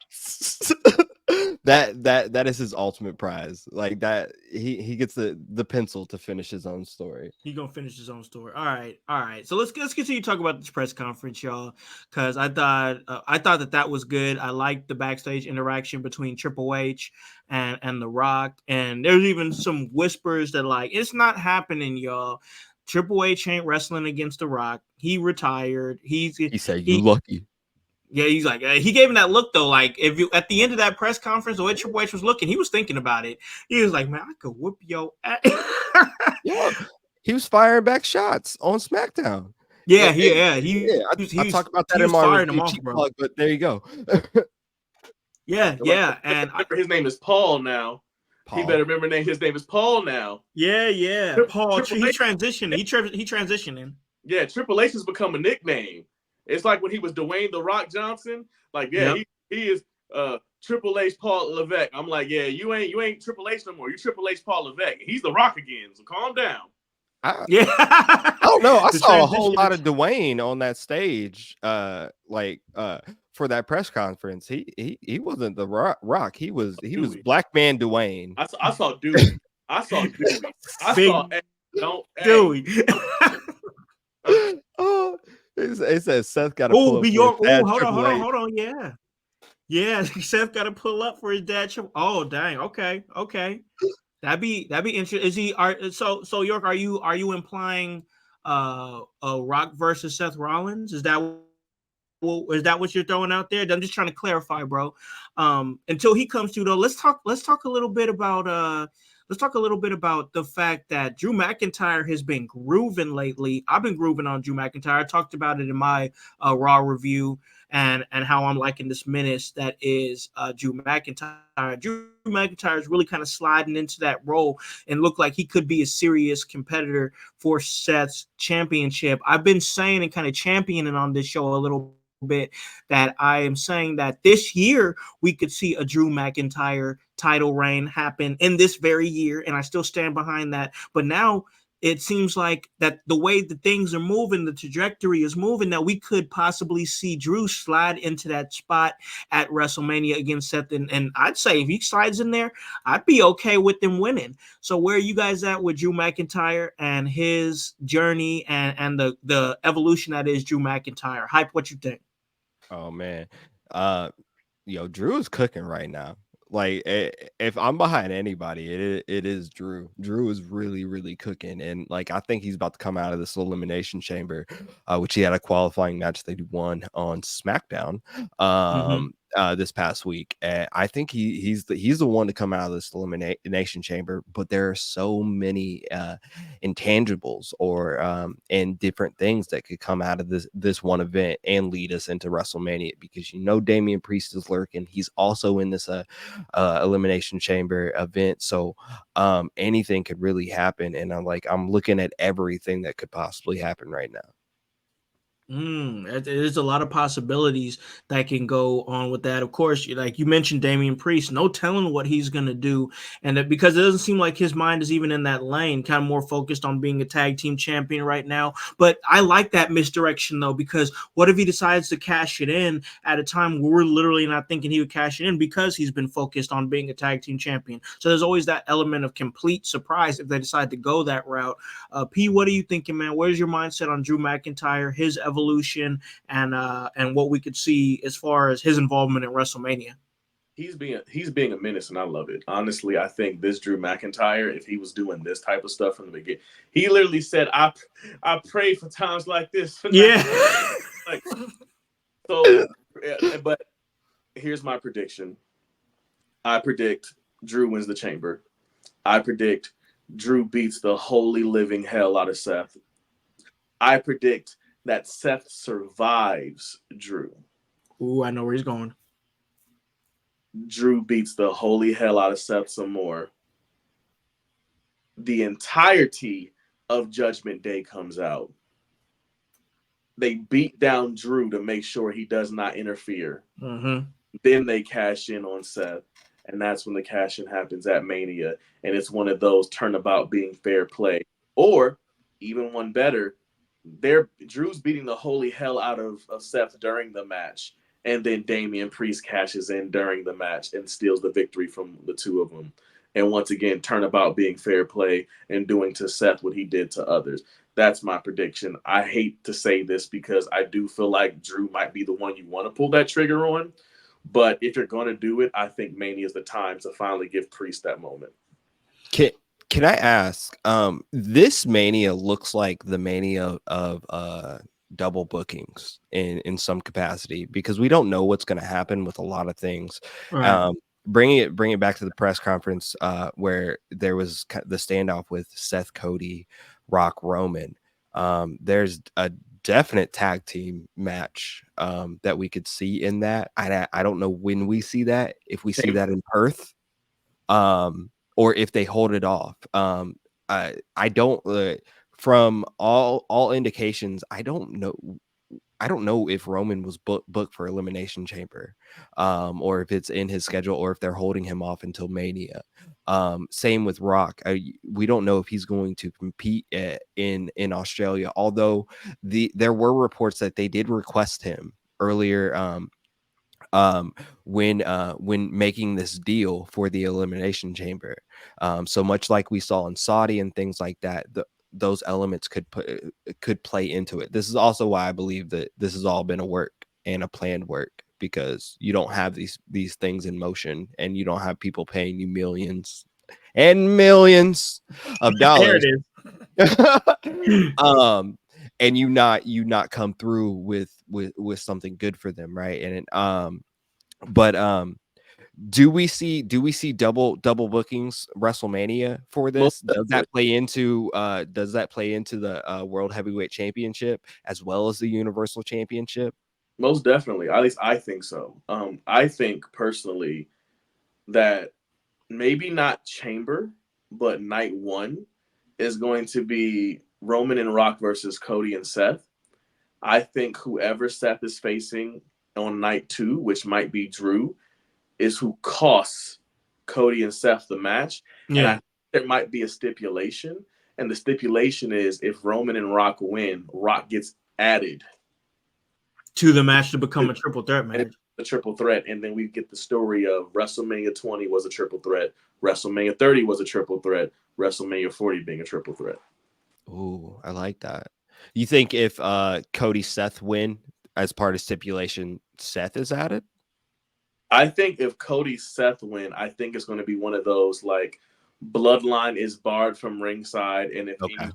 that is his ultimate prize. Like that, he gets the pencil to finish his own story. He gonna finish his own story. All right. So let's continue to talk about this press conference, y'all, because I thought that was good. I liked the backstage interaction between Triple H and The Rock, and there's even some whispers that like it's not happening, y'all. Triple H ain't wrestling against The Rock. He retired. He said, "You lucky." Yeah, he's like he gave him that look though. Like if you at the end of that press conference, the way Triple H was looking, he was thinking about it. He was like, "Man, I could whoop your ass." Yeah, he was firing back shots on SmackDown. Yeah. I talk about that in my review, cheap plug, but there you go. Yeah, and his name is Paul now. He Paul. better remember his name is Paul now. Yeah. Paul, Triple he's H. transitioning. He transitioning. Yeah, Triple H has become a nickname. It's like when he was Dwayne The Rock Johnson. Like, yeah, Yep. he is Triple H Paul Levesque. I'm like, yeah, you ain't Triple H no more. You Triple H Paul Levesque. He's The Rock again. So calm down. Yeah. I don't know. I The saw a whole transition lot is- of Dwayne on that stage, for that press conference. He wasn't the Rock. He was Dewey. Black Man Dwayne. I saw Dewey. I saw Dewey. I Big saw don't Dewey. Oh, it says Seth got to Oh, pull up be for his your. Oh, dad, hold Triple H. on. Yeah. Seth got to pull up for his dad. Oh, dang. Okay. That'd be interesting. Is he? So York? Are you implying Rock versus Seth Rollins? Is that what you're throwing out there? I'm just trying to clarify, bro. Until he comes to though, let's talk a little bit about the fact that Drew McIntyre has been grooving lately. I've been grooving on Drew McIntyre. I talked about it in my Raw review and how I'm liking this menace that is Drew McIntyre. Drew McIntyre is really kind of sliding into that role and look like he could be a serious competitor for Seth's championship. I've been saying and kind of championing on this show a little bit that I am saying that this year we could see a Drew McIntyre title reign happen in this very year, and I still stand behind that. But now it seems like that the way that things are moving, the trajectory is moving, that we could possibly see Drew slide into that spot at WrestleMania against Seth. And I'd say if he slides in there, I'd be okay with him winning. So where are you guys at with Drew McIntyre and his journey and the evolution that is Drew McIntyre? Hype, what you think? Oh man, Drew is cooking right now. Like if I'm behind anybody, it is Drew. Drew is really, really cooking, and like I think he's about to come out of this elimination chamber, which he had a qualifying match that he won on SmackDown this past week. And I think he's the one to come out of this elimination chamber. But there are so many intangibles or and different things that could come out of this one event and lead us into WrestleMania, because Damian Priest is lurking. He's also in this elimination chamber event, so anything could really happen, and I'm looking at everything that could possibly happen right now. There's a lot of possibilities that can go on with that. Of course, like you mentioned, Damian Priest, no telling what he's going to do. And because it doesn't seem like his mind is even in that lane, kind of more focused on being a tag team champion right now. But I like that misdirection, though, because what if he decides to cash it in at a time where we're literally not thinking he would cash it in because he's been focused on being a tag team champion? So there's always that element of complete surprise if they decide to go that route. P, what are you thinking, man? Where's your mindset on Drew McIntyre, his evolution, and what we could see as far as his involvement in WrestleMania? He's being a menace, and I love it. Honestly, I think this Drew McIntyre, if he was doing this type of stuff from the beginning, he literally said, "I pray for times like this." Yeah. But here's my prediction. I predict Drew wins the chamber. I predict Drew beats the holy living hell out of Seth. I predict that Seth survives Drew. Ooh, I know where he's going. Drew beats the holy hell out of Seth some more. The entirety of Judgment Day comes out. They beat down Drew to make sure he does not interfere. Mm-hmm. Then they cash in on Seth, and that's when the cash in happens at Mania. And it's one of those turnabout being fair play. Or, even one better, Drew's beating the holy hell out of Seth during the match, and then Damian Priest cashes in during the match and steals the victory from the two of them. And once again, turnabout being fair play and doing to Seth what he did to others. That's my prediction. I hate to say this because I do feel like Drew might be the one you want to pull that trigger on. But if you're going to do it, I think Mania is the time to finally give Priest that moment. Can I ask, this Mania looks like the Mania of double bookings in some capacity, because we don't know what's going to happen with a lot of things. Right. Bringing it back to the press conference where there was the standoff with Seth, Cody, Rock, Roman. There's a definite tag team match that we could see in that. I don't know when we see that, if we see that in Perth, or if they hold it off. I don't. From all indications, I don't know. I don't know if Roman was booked for Elimination Chamber, or if it's in his schedule, or if they're holding him off until Mania. Same with Rock. We don't know if he's going to compete in Australia. Although there were reports that they did request him earlier. When making this deal for the Elimination Chamber. So much like we saw in Saudi and things like that, those elements could play into it. This is also why I believe that this has all been a work and a planned work, because you don't have these things in motion, and you don't have people paying you millions and millions of dollars. There it is. And you not come through with something good for them, right? And do we see double bookings WrestleMania for this? Does that play into the World Heavyweight Championship as well as the Universal Championship? Most definitely. At least I think so. I think personally that maybe not Chamber, but night one is going to be Roman and Rock versus Cody and Seth. I think whoever Seth is facing on night two, which might be Drew, is who costs Cody and Seth the match. Yeah. And I think there might be a stipulation. And the stipulation is if Roman and Rock win, Rock gets added to the match to become a triple threat match. A triple threat. And then we get the story of WrestleMania 20 was a triple threat. WrestleMania 30 was a triple threat. WrestleMania 40 being a triple threat. Ooh, I like that. You think if Cody Seth win as part of stipulation, Seth is added? I think if Cody Seth win, I think it's going to be one of those like bloodline is barred from ringside, and if any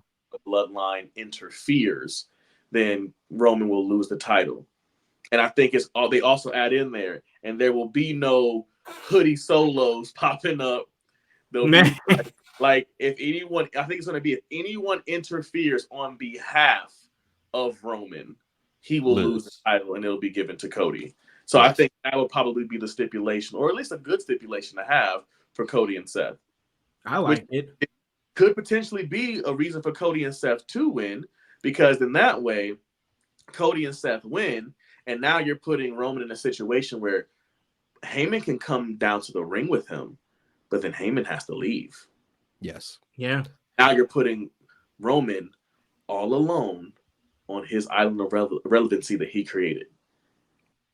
bloodline interferes, then Roman will lose the title. And I think it's all they also add in there, and there will be no hoodie solos popping up. There'll be like if anyone, I think it's going to be if anyone interferes on behalf of Roman, he will lose the title, and it'll be given to Cody. So I think that would probably be the stipulation, or at least a good stipulation to have for Cody and Seth. I like it. It could potentially be a reason for Cody and Seth to win, because in that way, Cody and Seth win, and now you're putting Roman in a situation where Heyman can come down to the ring with him, but then Heyman has to leave. Yes. Yeah. Now you're putting Roman all alone on his island of relevancy that he created.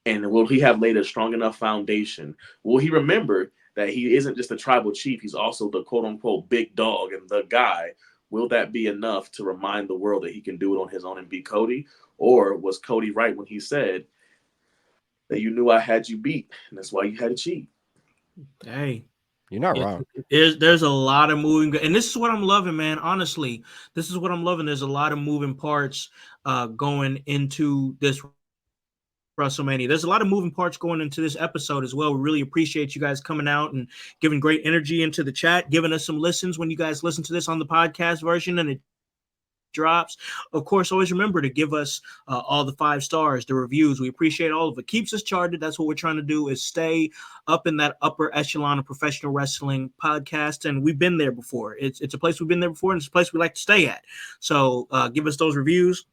And will he have laid a strong enough foundation? Will he remember that he isn't just a tribal chief, he's also the quote-unquote big dog and the guy? Will that be enough to remind the world that he can do it on his own and beat Cody? Or was Cody right when he said that you knew I had you beat, and that's why you had to cheat? Hey. You're not wrong. There's a lot of moving, and this is what I'm loving, man. Honestly, this is what I'm loving. There's a lot of moving parts going into this WrestleMania. There's a lot of moving parts going into this episode as well. We really appreciate you guys coming out and giving great energy into the chat, giving us some listens when you guys listen to this on the podcast version and it drops. Of course, always remember to give us all the 5 stars, the reviews. We appreciate all of it. Keeps us charted. That's what we're trying to do, is stay up in that upper echelon of professional wrestling podcast. And we've been there before. It's a place we've been there before, and it's a place we like to stay at. So give us those reviews.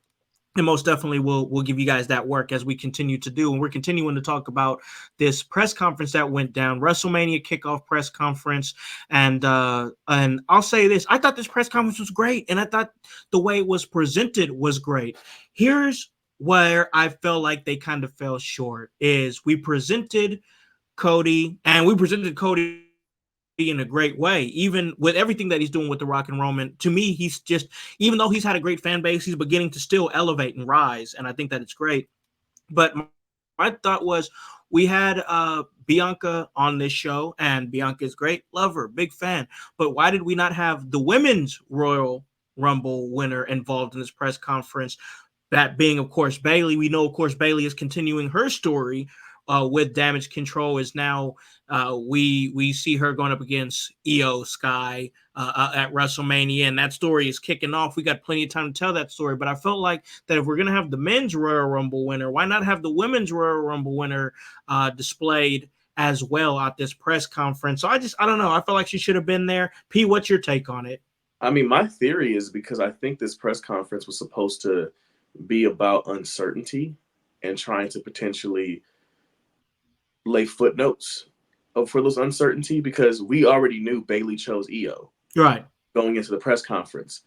And most definitely we'll give you guys that work as we continue to do. And we're continuing to talk about this press conference that went down, WrestleMania kickoff press conference. And I'll say this, I thought this press conference was great. And I thought the way it was presented was great. Here's where I felt like they kind of fell short is we presented Cody in a great way, even with everything that he's doing with The Rock and Roman. To me, he's just, even though he's had a great fan base, he's beginning to still elevate and rise, and I think that it's great. But my thought was, we had Bianca on this show, and Bianca is great, love her, big fan. But why did we not have the women's Royal Rumble winner involved in this press conference? That being, of course, Bayley. We know, of course, Bayley is continuing her story with Damage Control. Is now we see her going up against Io Sky at WrestleMania, and that story is kicking off. We got plenty of time to tell that story, but I felt like that if we're going to have the men's Royal Rumble winner, why not have the women's Royal Rumble winner displayed as well at this press conference. So I don't know. I feel like she should have been there. P, what's your take on it? I mean, my theory is because I think this press conference was supposed to be about uncertainty and trying to potentially lay footnotes for those uncertainty, because we already knew Bayley chose Io Right. going into the press conference.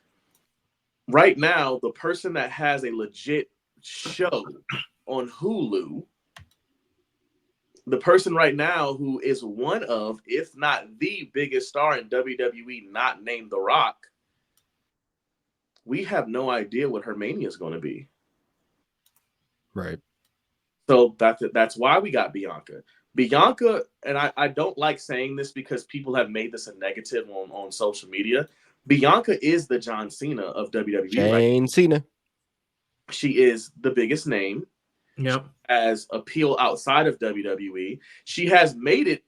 Right now, the person that has a legit show on Hulu, the person right now who is one of, if not the biggest star in WWE, not named The Rock, we have no idea what her mania is going to be. Right. So that's why we got Bianca. Bianca, and I don't like saying this because people have made this a negative on social media. Bianca is the John Cena of WWE. Jane Cena. She is the biggest name. Yep. As appeal outside of WWE. She has made it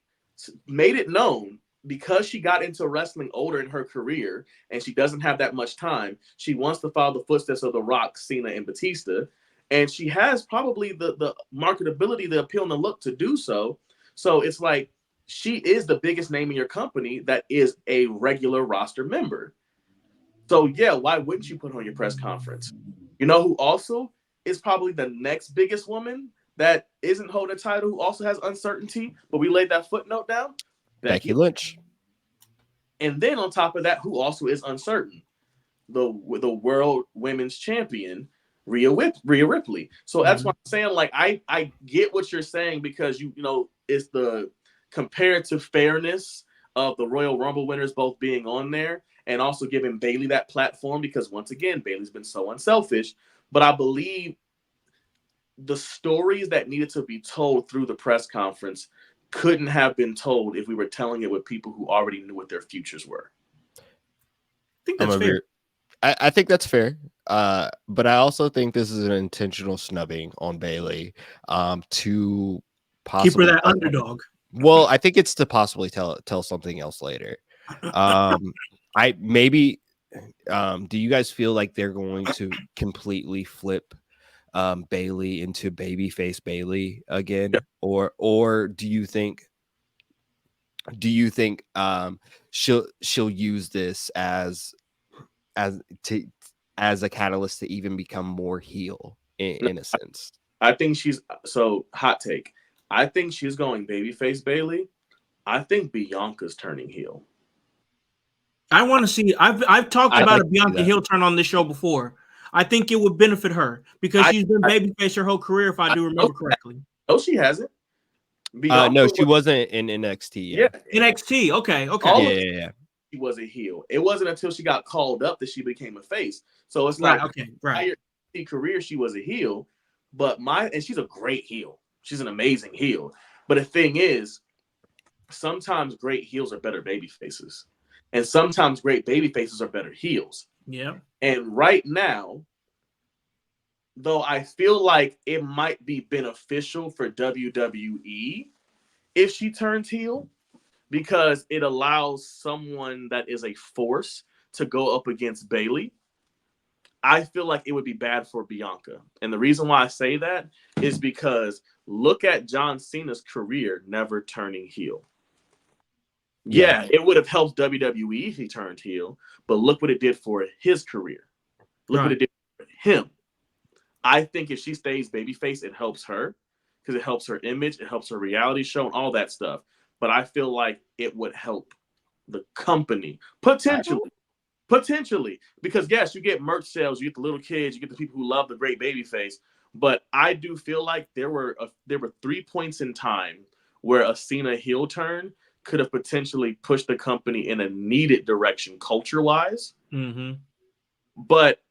known, because she got into wrestling older in her career and she doesn't have that much time. She wants to follow the footsteps of The Rock, Cena, and Batista. And she has probably the marketability, the appeal, and the look to do so. So it's like, she is the biggest name in your company that is a regular roster member. So yeah, why wouldn't you put her on your press conference? You know who also is probably the next biggest woman that isn't holding a title, who also has uncertainty, but we laid that footnote down? Becky Lynch. And then on top of that, who also is uncertain? The world women's champion, Rhea Ripley. So that's what I'm saying. Like, I get what you're saying, because you know it's the comparative fairness of the Royal Rumble winners both being on there, and also giving Bayley that platform, because once again, Bayley's been so unselfish. But I believe the stories that needed to be told through the press conference couldn't have been told if we were telling it with people who already knew what their futures were. I think that's fair. I think that's fair. But I also think this is an intentional snubbing on Bayley to possibly keep her that underdog. Well, I think it's to possibly tell something else later. Do you guys feel like they're going to completely flip Bayley into babyface Bayley again? Yeah. Or do you think she'll use this as a catalyst to even become more heel in a sense? I think hot take. I think she's going babyface Bayley. I think Bianca's turning heel. I want to see. I've talked about a Bianca heel turn on this show before. I think it would benefit her, because she's been babyface her whole career, if I do remember correctly. No, she hasn't. No, she wasn't in NXT. Yeah, NXT. Okay. Yeah. She was a heel. It wasn't until she got called up that she became a face. So it's right. like, Okay, right. Her career, she was a heel, and she's a great heel. She's an amazing heel. But the thing is, sometimes great heels are better baby faces, and sometimes great baby faces are better heels. Yeah. And right now, though, I feel like it might be beneficial for WWE if she turns heel, because it allows someone that is a force to go up against Bayley. I feel like it would be bad for Bianca. And the reason why I say that is because look at John Cena's career never turning heel. Yeah, it would have helped WWE if he turned heel, but look what it did for his career. Look what it did for him. I think if she stays babyface, it helps her, because it helps her image, it helps her reality show, and all that stuff. But I feel like it would help the company potentially, because yes, you get merch sales, you get the little kids, you get the people who love the great babyface. But I do feel like there were 3 points in time where a Cena heel turn could have potentially pushed the company in a needed direction culture-wise. Mm-hmm. But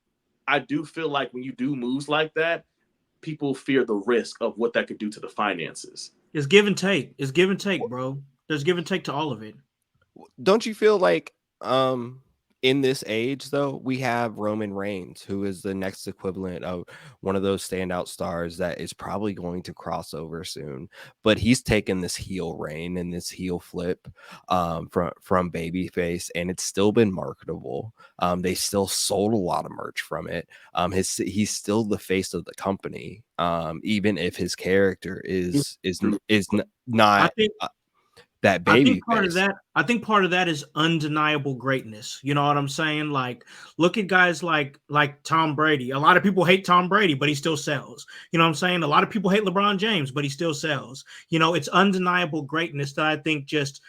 I do feel like when you do moves like that, people fear the risk of what that could do to the finances. It's give and take. It's give and take, bro. There's give and take to all of it. Don't you feel like in this age, though, we have Roman Reigns, who is the next equivalent of one of those standout stars that is probably going to cross over soon. But he's taken this heel reign and this heel flip from babyface, and it's still been marketable. They still sold a lot of merch from it. He's still the face of the company, even if his character is I not think that I baby think part of face. that is undeniable greatness. You know what I'm saying? Like, look at guys like Tom Brady. A lot of people hate Tom Brady, but he still sells. You know what I'm saying? A lot of people hate LeBron James, but he still sells. You know, it's undeniable greatness that I think just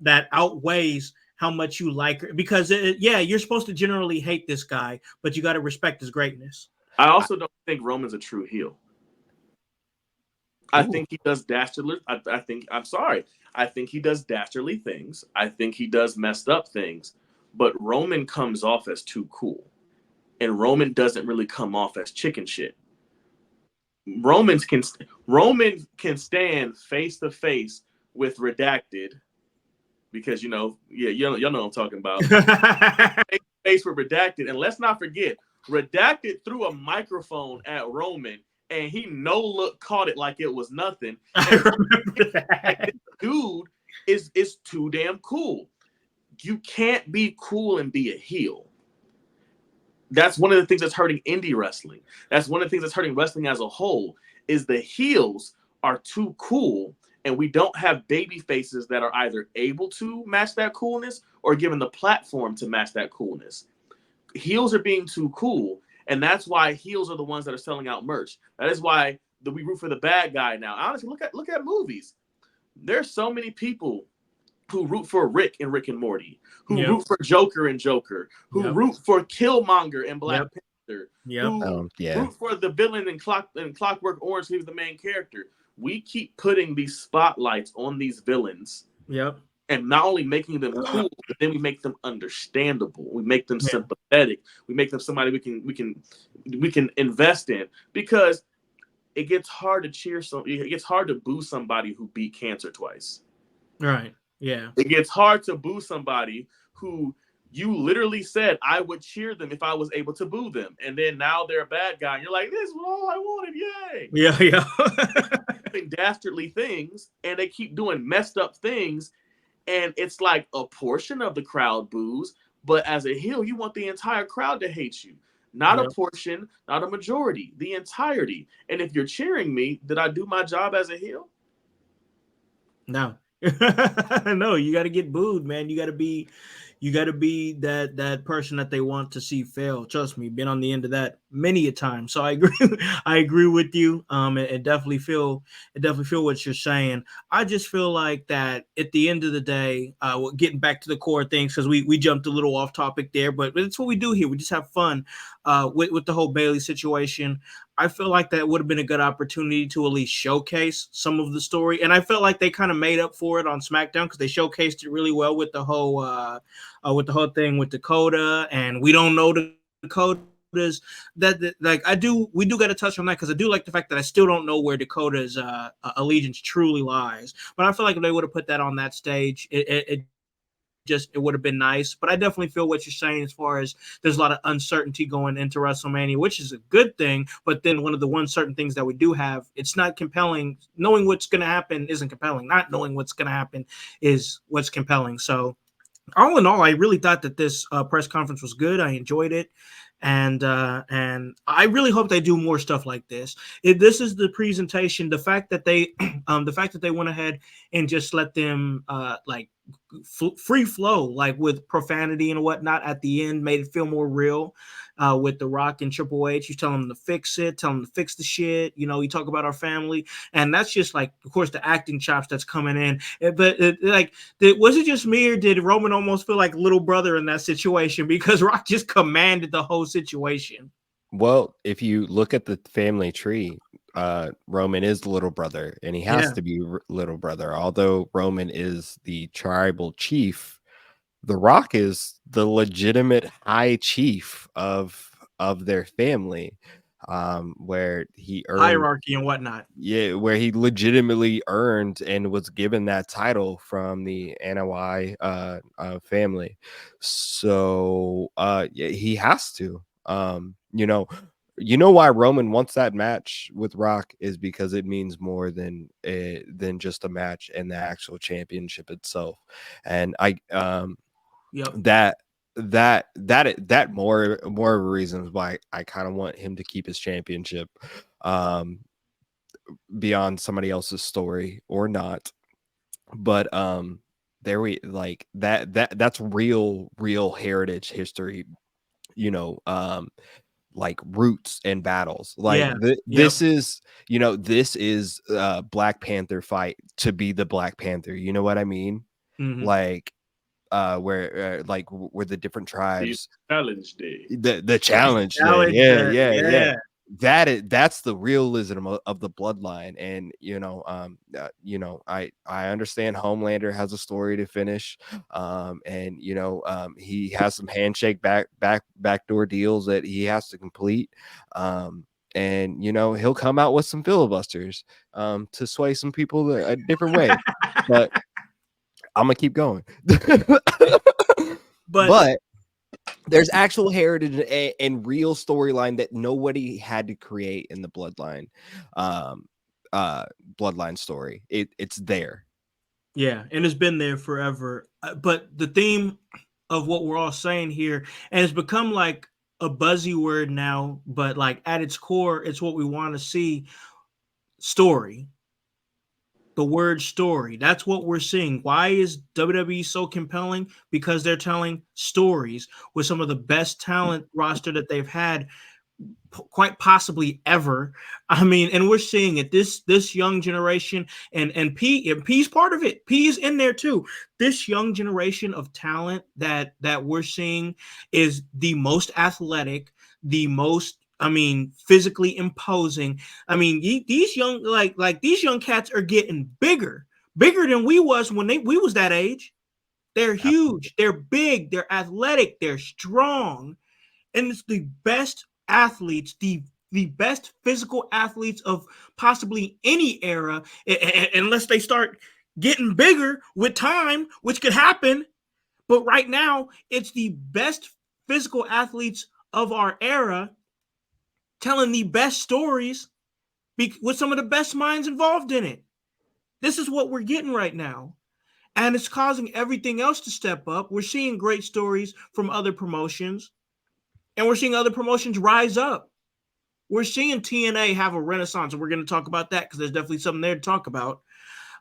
that outweighs how much you like it. Because yeah, you're supposed to generally hate this guy, but you got to respect his greatness. I also don't think Roman's a true heel. I Ooh. think he does dastardly. I think I'm sorry. I think he does dastardly things. I think he does messed up things. But Roman comes off as too cool, and Roman doesn't really come off as chicken shit. Roman can stand face to face with Redacted because you know y'all know what I'm talking about. Face to face with Redacted, and let's not forget Redacted threw a microphone at Roman. And he caught it like it was nothing. I remember that. This dude is too damn cool. You can't be cool and be a heel. That's one of the things that's hurting indie wrestling. That's one of the things that's hurting wrestling as a whole. Is the heels are too cool, and we don't have baby faces that are either able to match that coolness or given the platform to match that coolness. Heels are being too cool. And that's why heels are the ones that are selling out merch. That is why we root for the bad guy now. Honestly, look at movies. There's so many people who root for Rick in Rick and Morty, who root for Joker in Joker, who root for Killmonger in Black Panther, who root for the villain in Clockwork Orange, who's the main character. We keep putting these spotlights on these villains. Yep. And not only making them cool, but then we make them understandable. We make them sympathetic. We make them somebody we can invest in, because it gets hard to it gets hard to boo somebody who beat cancer twice. Right. Yeah. It gets hard to boo somebody who you literally said I would cheer them if I was able to boo them, and then now they're a bad guy. And you're like, this is all I wanted, yay! Yeah. Doing dastardly things, and they keep doing messed up things. And it's like a portion of the crowd boos, but as a heel, you want the entire crowd to hate you. Not a portion, not a majority, the entirety. And if you're cheering me, did I do my job as a heel? No. No, you got to get booed, man. You got to be that person that they want to see fail. Trust me, been on the end of that many a time. So I agree with you. And definitely feel what you're saying. I just feel like that at the end of the day, getting back to the core things, because we jumped a little off topic there, but it's what we do here. We just have fun with the whole Bailey situation. I feel like that would have been a good opportunity to at least showcase some of the story. And I felt like they kind of made up for it on SmackDown, because they showcased it really well with the whole thing with Dakota, and we don't know Dakota's that like we do got to touch on that, because I do like the fact that I still don't know where Dakota's allegiance truly lies. But I feel like if they would have put that on that stage, it would have been nice. But I definitely feel what you're saying as far as there's a lot of uncertainty going into WrestleMania, which is a good thing. But then one of the certain things that we do have, it's not compelling. Knowing what's going to happen isn't compelling. Not knowing what's going to happen is what's compelling. So all in all, I really thought that this press conference was good. I enjoyed it. And I really hope they do more stuff like this. This is the presentation. The fact that they went ahead and just let them free flow, like with profanity and whatnot at the end, made it feel more real. With The Rock and Triple H, you tell them to fix it, tell them to fix the shit. You know, you talk about our family, and that's just like, of course, the acting chops that's coming in. But was it just me, or did Roman almost feel like little brother in that situation, because Rock just commanded the whole situation? Well, if you look at the family tree, Roman is the little brother, and he has to be little brother. Although Roman is the tribal chief, The Rock is the legitimate high chief of their family. where he earned hierarchy and whatnot. yeah, where he legitimately earned and was given that title from the NOI family. So yeah, he has to. You know why Roman wants that match with Rock is because it means more than just a match and the actual championship itself. And Yep. that more reasons why I kind of want him to keep his championship. Beyond somebody else's story or not, but there we like that's real heritage history, like roots and battles like Yeah. Yep. this is this is Black Panther fight to be the Black Panther, you know what I mean? Mm-hmm. Like where the different The tribes challenge day. the challenge day. Challenge Yeah, that, yeah, yeah. yeah. That's the realism of the bloodline. And I understand Homelander has a story to finish, and he has some handshake backdoor deals that he has to complete, and he'll come out with some filibusters to sway some people a different way, but I'm gonna keep going. But But there's actual heritage and real storyline that nobody had to create in the um bloodline story. It's there. yeah, and it's been there forever. But the theme of what we're all saying here, and it's become like a buzzy word now, but like at its core, it's what we want to see: story. The word story. That's what we're seeing. Why is WWE so compelling? Because they're telling stories with some of the best talent roster that they've had quite possibly ever. I mean, and we're seeing it. This young generation, and P's part of it. P is in there too. This young generation of talent that we're seeing is the most athletic, the most, I mean, physically imposing. I mean, these young like these young cats are getting bigger than we was when we was that age. They're huge, they're big, they're athletic, they're strong, and it's the best athletes, the best physical athletes of possibly any era, unless they start getting bigger with time, which could happen. But right now, it's the best physical athletes of our era telling the best stories with some of the best minds involved in it. This is what we're getting right now. And it's causing everything else to step up. We're seeing great stories from other promotions, and we're seeing other promotions rise up. We're seeing TNA have a renaissance, and we're going to talk about that because there's definitely something there to talk about.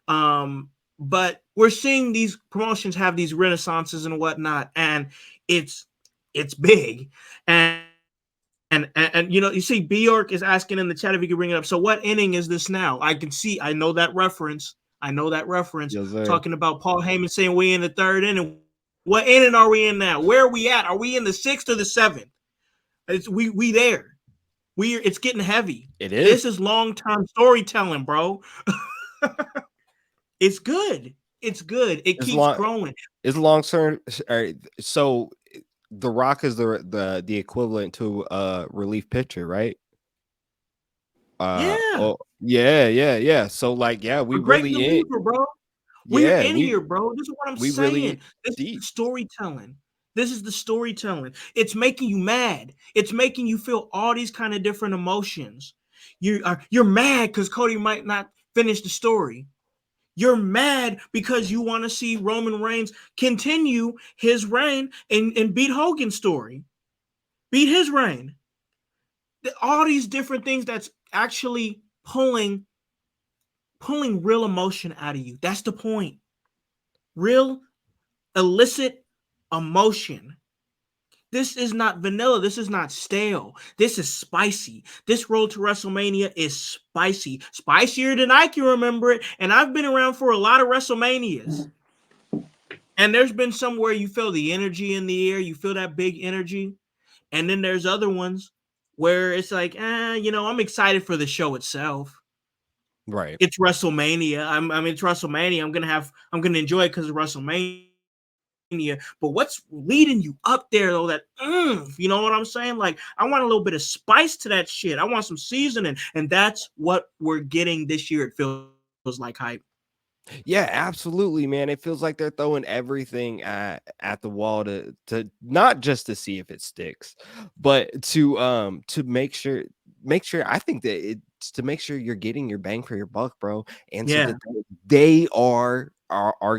But we're seeing these promotions have these renaissances and whatnot, and it's big. And you see, Bjork is asking in the chat if you can bring it up. So what inning is this now? I know that reference. Yes, sir. Talking about Paul Heyman saying we in the third inning. What inning are we in now? Where are we at? Are we in the sixth or the seventh? We there. It's getting heavy. It is. This is long-term storytelling, bro. It's good. It It's keeps long. growing. It's long term. So The Rock is the equivalent to a relief pitcher, right? Yeah. Oh yeah. So like A great reliever, bro. We're yeah in here, bro. This is what I'm we really saying. This is the deep. storytelling. It's making you mad. It's making you feel all these kind of different emotions. You're mad because Cody might not finish the story. You're mad because you want to see Roman Reigns continue his reign and beat Hogan's story. Beat his reign. All these different things that's actually pulling real emotion out of you. That's the point. Real illicit emotion. This is not vanilla. This is not stale. This is spicy. This road to WrestleMania is spicy. Spicier than I can remember it. And I've been around for a lot of WrestleManias. And there's been some where you feel the energy in the air. You feel that big energy. And then there's other ones where it's like, I'm excited for the show itself. Right. It's WrestleMania. It's WrestleMania. I'm gonna enjoy it because of WrestleMania. but what's leading you up there though? That you know what I'm saying? Like, I want a little bit of spice to that shit. I want some seasoning, and that's what we're getting this year. It feels like hype. Yeah, absolutely, man. It feels like they're throwing everything at the wall to not just to see if it sticks, but to make sure I think that it's to make sure you're getting your bang for your buck, bro. And so Yeah, that they are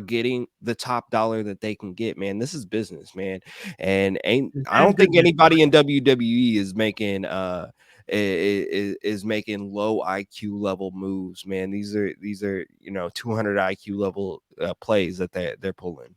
getting the top dollar that they can get, man. This is business, man. And I and don't good think business. anybody in WWE is making low IQ level moves, man. These are 200 IQ level plays that they're pulling.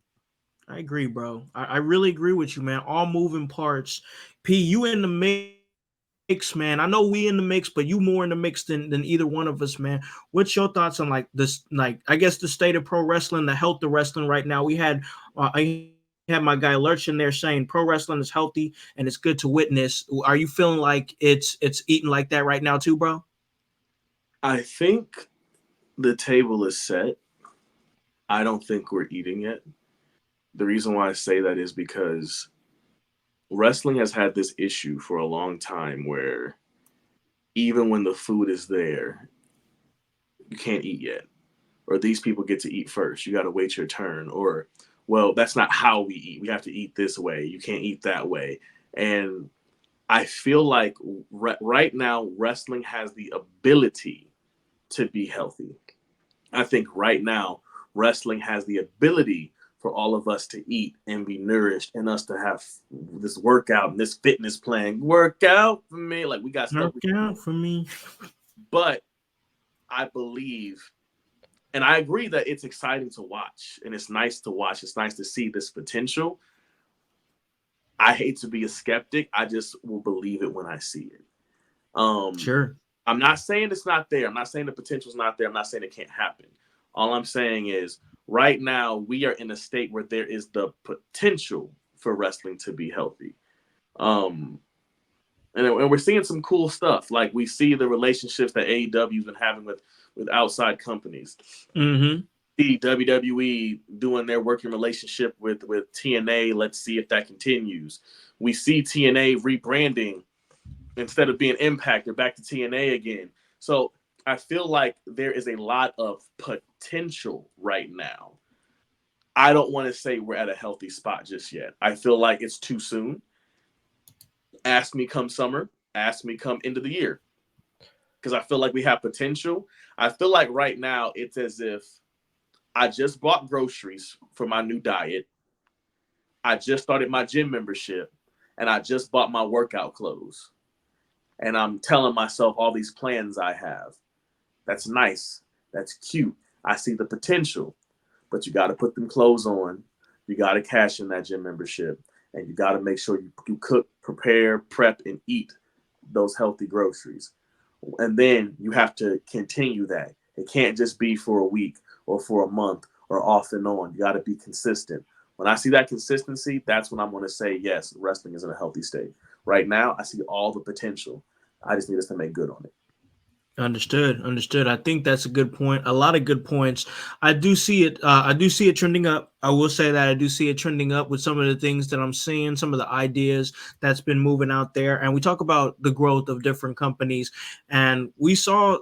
I agree, bro. I really agree with you, man. All moving parts. P, you in the mix, man. I know we in the mix, but you more in the mix than either one of us, man. What's your thoughts on like this? Like, I guess the state of pro wrestling, the health of wrestling right now. I had my guy Lurch in there saying pro wrestling is healthy and it's good to witness. Are you feeling like it's eating like that right now too, bro? I think the table is set. I don't think we're eating yet. The reason why I say that is because wrestling has had this issue for a long time where even when the food is there, you can't eat yet. Or these people get to eat first. You got to wait your turn. Or, well, that's not how we eat. We have to eat this way. You can't eat that way. And I feel like right now, wrestling has the ability to be healthy. I think right now, wrestling has the ability for all of us to eat and be nourished and us to have this workout and this fitness plan. Work out for me. Like, we got stuff. Work out for me. But I believe, and I agree that it's exciting to watch and it's nice to watch. It's nice to see this potential. I hate to be a skeptic. I just will believe it when I see it. Sure. I'm not saying it's not there. I'm not saying the potential's not there. I'm not saying it can't happen. All I'm saying is right now we are in a state where there is the potential for wrestling to be healthy. Um, and we're seeing some cool stuff. Like we see the relationships that AEW's been having with outside companies. Mm-hmm. See WWE doing their working relationship with TNA. Let's see if that continues. We see TNA rebranding. Instead of being Impact, they're back to TNA again. So I feel like there is a lot of potential right now. I don't want to say we're at a healthy spot just yet. I feel like it's too soon. Ask me come summer. Ask me come end of the year. Because I feel like we have potential. I feel like right now it's as if I just bought groceries for my new diet. I just started my gym membership. And I just bought my workout clothes. And I'm telling myself all these plans I have. That's nice. That's cute. I see the potential. But you got to put them clothes on. You got to cash in that gym membership. And you got to make sure you cook, prepare, prep, and eat those healthy groceries. And then you have to continue that. It can't just be for a week or for a month or off and on. You got to be consistent. When I see that consistency, that's when I'm going to say, yes, wrestling is in a healthy state. Right now, I see all the potential. I just need us to make good on it. Understood. I think that's a good point. A lot of good points. I do see it. I do see it trending up. I will say that I do see it trending up with some of the things that I'm seeing, some of the ideas that's been moving out there. And we talk about the growth of different companies, and we saw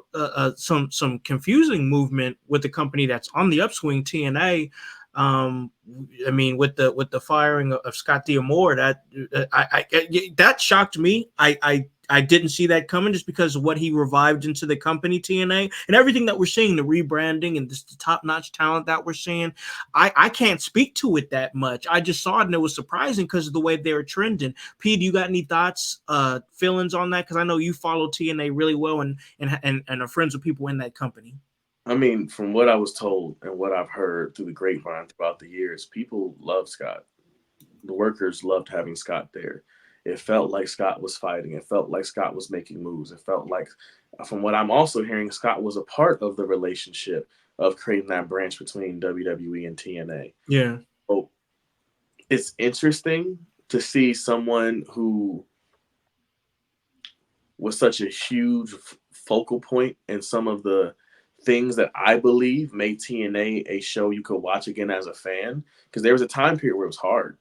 some confusing movement with the company that's on the upswing, TNA. I mean, with the firing of Scott D'Amore, that shocked me. I didn't see that coming just because of what he revived into the company TNA and everything that we're seeing, the rebranding and just the top-notch talent that we're seeing. I can't speak to it that much. I just saw it and it was surprising because of the way they were trending. Pete, do you got any thoughts, feelings on that? Because I know you follow TNA really well and are friends with people in that company. I mean, from what I was told and what I've heard through the grapevine throughout the years, people love Scott. The workers loved having Scott there. It felt like Scott was fighting. It felt like Scott was making moves. It felt like, from what I'm also hearing, Scott was a part of the relationship of creating that branch between WWE and TNA. Yeah. So it's interesting to see someone who was such a huge focal point in some of the things that I believe made TNA a show you could watch again as a fan. Because there was a time period where it was hard.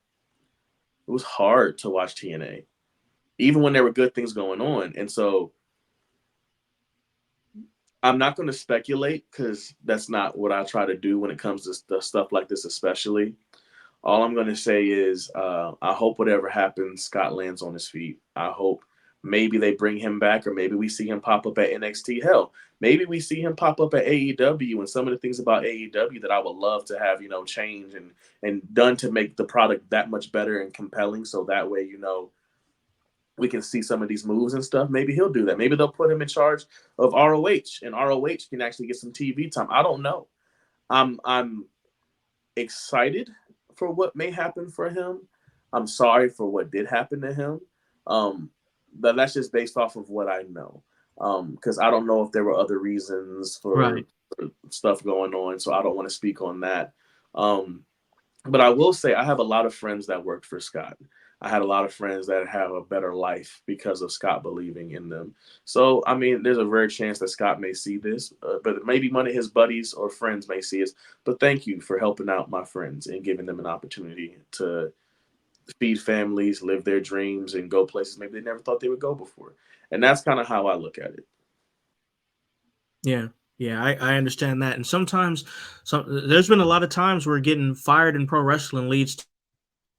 It was hard to watch TNA, even when there were good things going on. And so I'm not going to speculate because that's not what I try to do when it comes to stuff like this, especially. All I'm going to say is I hope whatever happens, Scott lands on his feet. I hope maybe they bring him back, or maybe we see him pop up at NXT. Hell, maybe we see him pop up at AEW, and some of the things about AEW that I would love to have, change and done to make the product that much better and compelling. So that way, we can see some of these moves and stuff. Maybe he'll do that. Maybe they'll put him in charge of ROH, and ROH can actually get some TV time. I don't know. I'm excited for what may happen for him. I'm sorry for what did happen to him. But that's just based off of what I know. Because I don't know if there were other reasons for stuff going on. So I don't want to speak on that. But I will say I have a lot of friends that worked for Scott. I had a lot of friends that have a better life because of Scott believing in them. So, I mean, there's a very chance that Scott may see this, but maybe one of his buddies or friends may see it. But thank you for helping out my friends and giving them an opportunity to feed families, live their dreams, and go places maybe they never thought they would go before. And that's kind of how I look at it. Yeah. Yeah, I understand that. And sometimes there's been a lot of times where getting fired in pro wrestling leads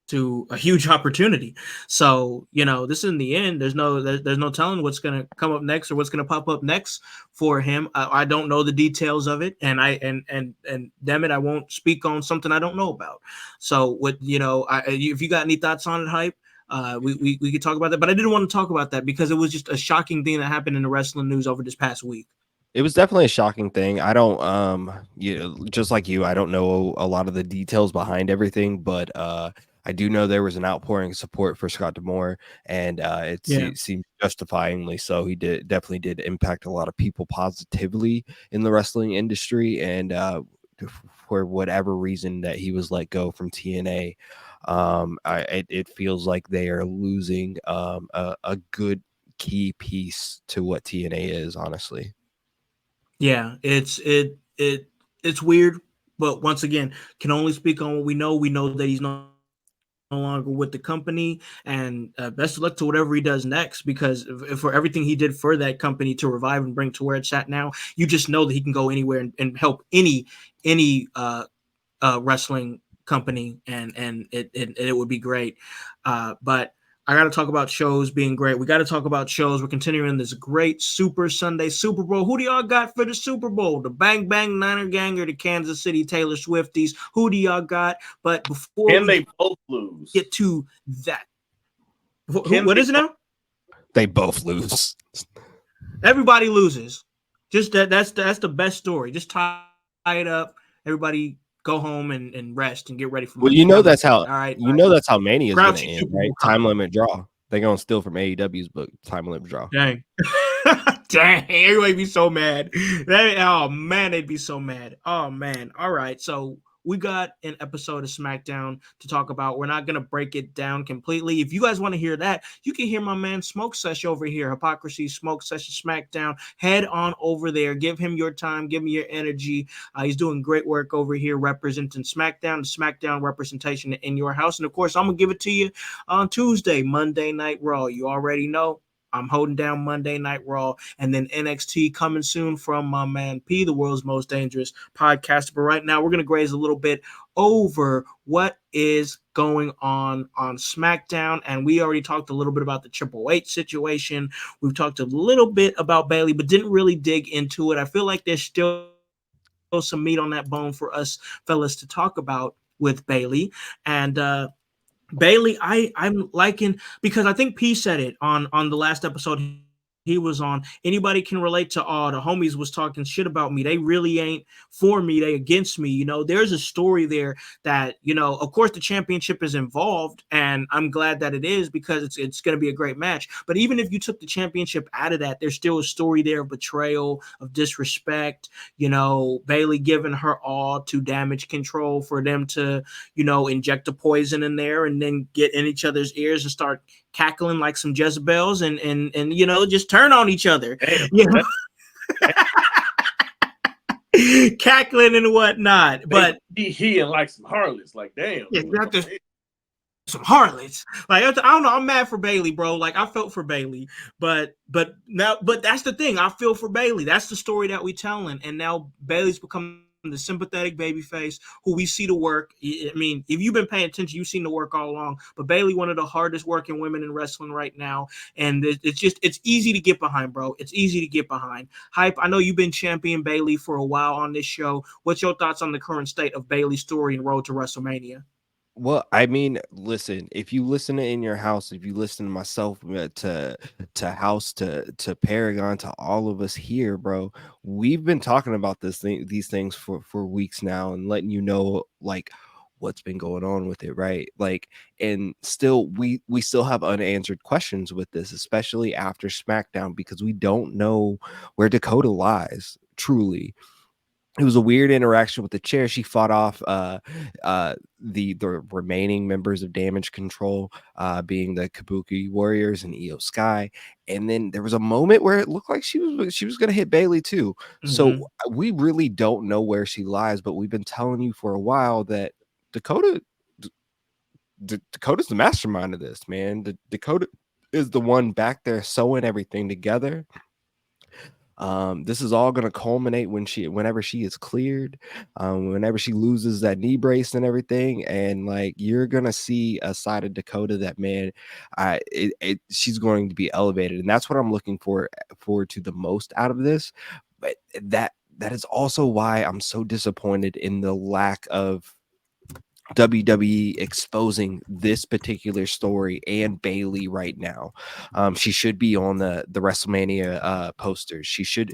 to a huge opportunity. So, this in the end, there's no telling what's going to come up next or what's going to pop up next for him. I don't know the details of it. And damn it, I won't speak on something I don't know about. So if you got any thoughts on it, Hype, we could talk about that, but I didn't want to talk about that because it was just a shocking thing that happened in the wrestling news over this past week. It was definitely a shocking thing. I don't, just like you, I don't know a lot of the details behind everything, but I do know there was an outpouring of support for Scott D'Amore, and it seemed justifyingly so. He definitely did impact a lot of people positively in the wrestling industry, and for whatever reason that he was let go from TNA, it feels like they are losing a good key piece to what TNA is, honestly. Yeah, it's weird, but once again, can only speak on what we know. We know that he's no longer with the company, and best of luck to whatever he does next, because for everything he did for that company to revive and bring to where it's at now, you just know that he can go anywhere and help any wrestling company, and it would be great. But I got to talk about shows being great. We got to talk about shows. We're continuing this great Super Sunday Super Bowl. Who do y'all got for the Super Bowl? The Bang Bang Niner Gang or the Kansas City Taylor Swifties? Who do y'all got? But before they both lose, get to that, what is it now? They both lose. Everybody loses. Just that's the best story. Just tie it up. Everybody go home and rest and get ready for. Well, that's how. All right. That's how Mania is going to end, right? Time limit draw. They're going to steal from AEW's book. Time limit draw. Dang. Dang. Everybody be so mad. Oh man, they'd be so mad. Oh man. All right. So we got an episode of SmackDown to talk about. We're not going to break it down completely. If you guys want to hear that, you can hear my man Smoke Sesh over here, Hypocrisy Smoke Session SmackDown. Head on over there. Give him your time. Give me your energy. He's doing great work over here representing SmackDown, the SmackDown representation in your house. And, of course, I'm going to give it to you on Tuesday, Monday Night Raw. You already know. I'm holding down Monday Night Raw, and then NXT coming soon from my man P, the world's most dangerous podcaster. But right now, we're going to graze a little bit over what is going on SmackDown, and we already talked a little bit about the Triple H situation. We've talked a little bit about Bayley, but didn't really dig into it. I feel like there's still some meat on that bone for us fellas to talk about with Bayley, and Bayley, I'm liking, because I think P said it on the last episode he was on. Anybody can relate to, the homies was talking shit about me. They really ain't for me. They against me. There's a story there that, of course the championship is involved, and I'm glad that it is, because it's going to be a great match. But even if you took the championship out of that, there's still a story there of betrayal, of disrespect, Bayley giving her all to Damage Control for them to, inject the poison in there and then get in each other's ears and start cackling like some Jezebels and just turn on each other. cackling and whatnot. But he and like some harlots. Like, damn. yeah, you have to some harlots. Like I don't know. I'm mad for Bailey, bro. Like I felt for Bailey, but that's the thing. I feel for Bailey. That's the story that we telling, and now Bailey's become the sympathetic babyface who we see the work. I mean, if you've been paying attention, you've seen the work all along. But Bailey, one of the hardest working women in wrestling right now, and it's easy to get behind, bro. It's easy to get behind. Hype. I know you've been champion Bailey for a while on this show. What's your thoughts on the current state of Bailey's story and road to WrestleMania? Well, I mean, listen, if you listen to In Your House, if you listen to myself, to House, to Paragon, to all of us here, bro, we've been talking about these things for weeks now, and letting you know like what's been going on with it, right? Like, and still we still have unanswered questions with this, especially after SmackDown, because we don't know where Dakota lies truly. It was a weird interaction with the chair. She fought off the remaining members of Damage Control, being the Kabuki Warriors and Io Sky. And then there was a moment where it looked like she was going to hit Bailey too. So we really don't know where she lies, but we've been telling you for a while that Dakota's the mastermind of this, man. Dakota is the one back there sewing everything together. This is all going to culminate whenever she is cleared, whenever she loses that knee brace and everything, and like you're gonna see a side of Dakota that, man, she's going to be elevated, and that's what I'm looking forward to the most out of this. But that is also why I'm so disappointed in the lack of WWE exposing this particular story and Bailey right now. She should be on the WrestleMania posters. She should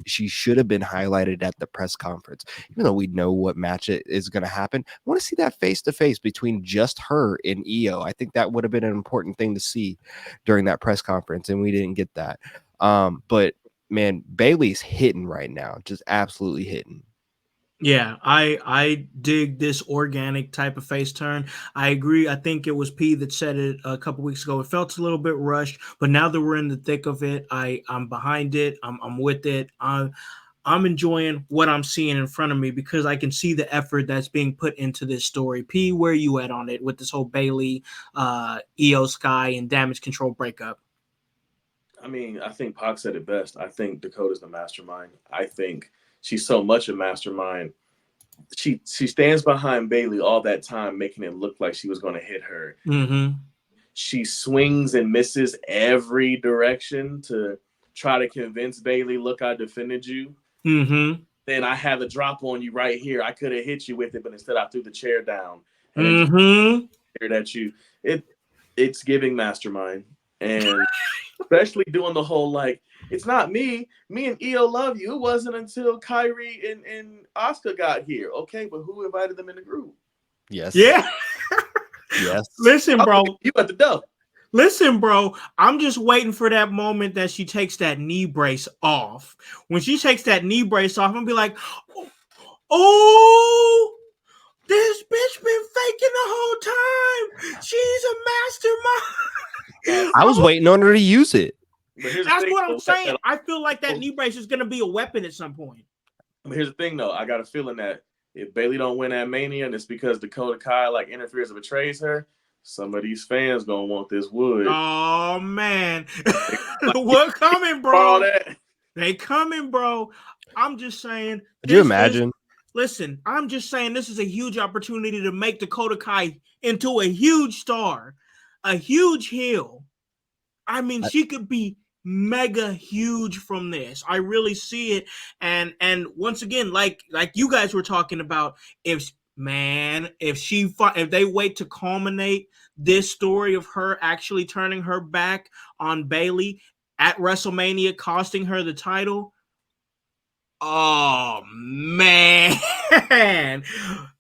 have been highlighted at the press conference, even though we know what match it is going to happen. I want to see that face to face between just her and Io. I think that would have been an important thing to see during that press conference, and we didn't get that. But man, Bailey's hitting right now, just absolutely hitting. Yeah, I dig this organic type of face turn. I agree. I think it was P that said it a couple weeks ago. It felt a little bit rushed, but now that we're in the thick of it, I'm behind it. I'm with it. I'm enjoying what I'm seeing in front of me because I can see the effort that's being put into this story. P, where are you at on it with this whole Bailey, Io Sky, and Damage Control breakup? I mean, I think Pac said it best. I think Dakota's the mastermind. I think she's so much a mastermind. She stands behind Bailey all that time, making it look like she was going to hit her. Mm-hmm. She swings and misses every direction to try to convince Bailey, look, I defended you. Mm-hmm. Then I had the drop on you right here. I could have hit you with it, but instead I threw the chair down and mm-hmm. stared at you. It's giving mastermind. And especially doing the whole, like, it's not me. Me and Io love you. It wasn't until Kyrie and Oscar got here. Okay, but who invited them in the group? Yes. Yeah. Yes. Listen, bro. You at the door. Listen, bro. I'm just waiting for that moment that she takes that knee brace off. When she takes that knee brace off, I'm gonna be like, oh, this bitch been faking the whole time. She's a mastermind. I was waiting on her to use it. That's what I'm saying. I feel like that knee brace is going to be a weapon at some point. But here's the thing, though. I got a feeling that if Bailey don't win at Mania and it's because Dakota Kai like interferes and betrays her, some of these fans gonna want this wood. Oh man, what coming, bro? They coming, bro. I'm just saying. Could you imagine? Listen, I'm just saying this is a huge opportunity to make Dakota Kai into a huge star, a huge heel. I mean, she could be mega huge from this. I really see it. And once again, like you guys were talking about, if they wait to culminate this story of her actually turning her back on Bailey at WrestleMania, costing her the title. Oh man.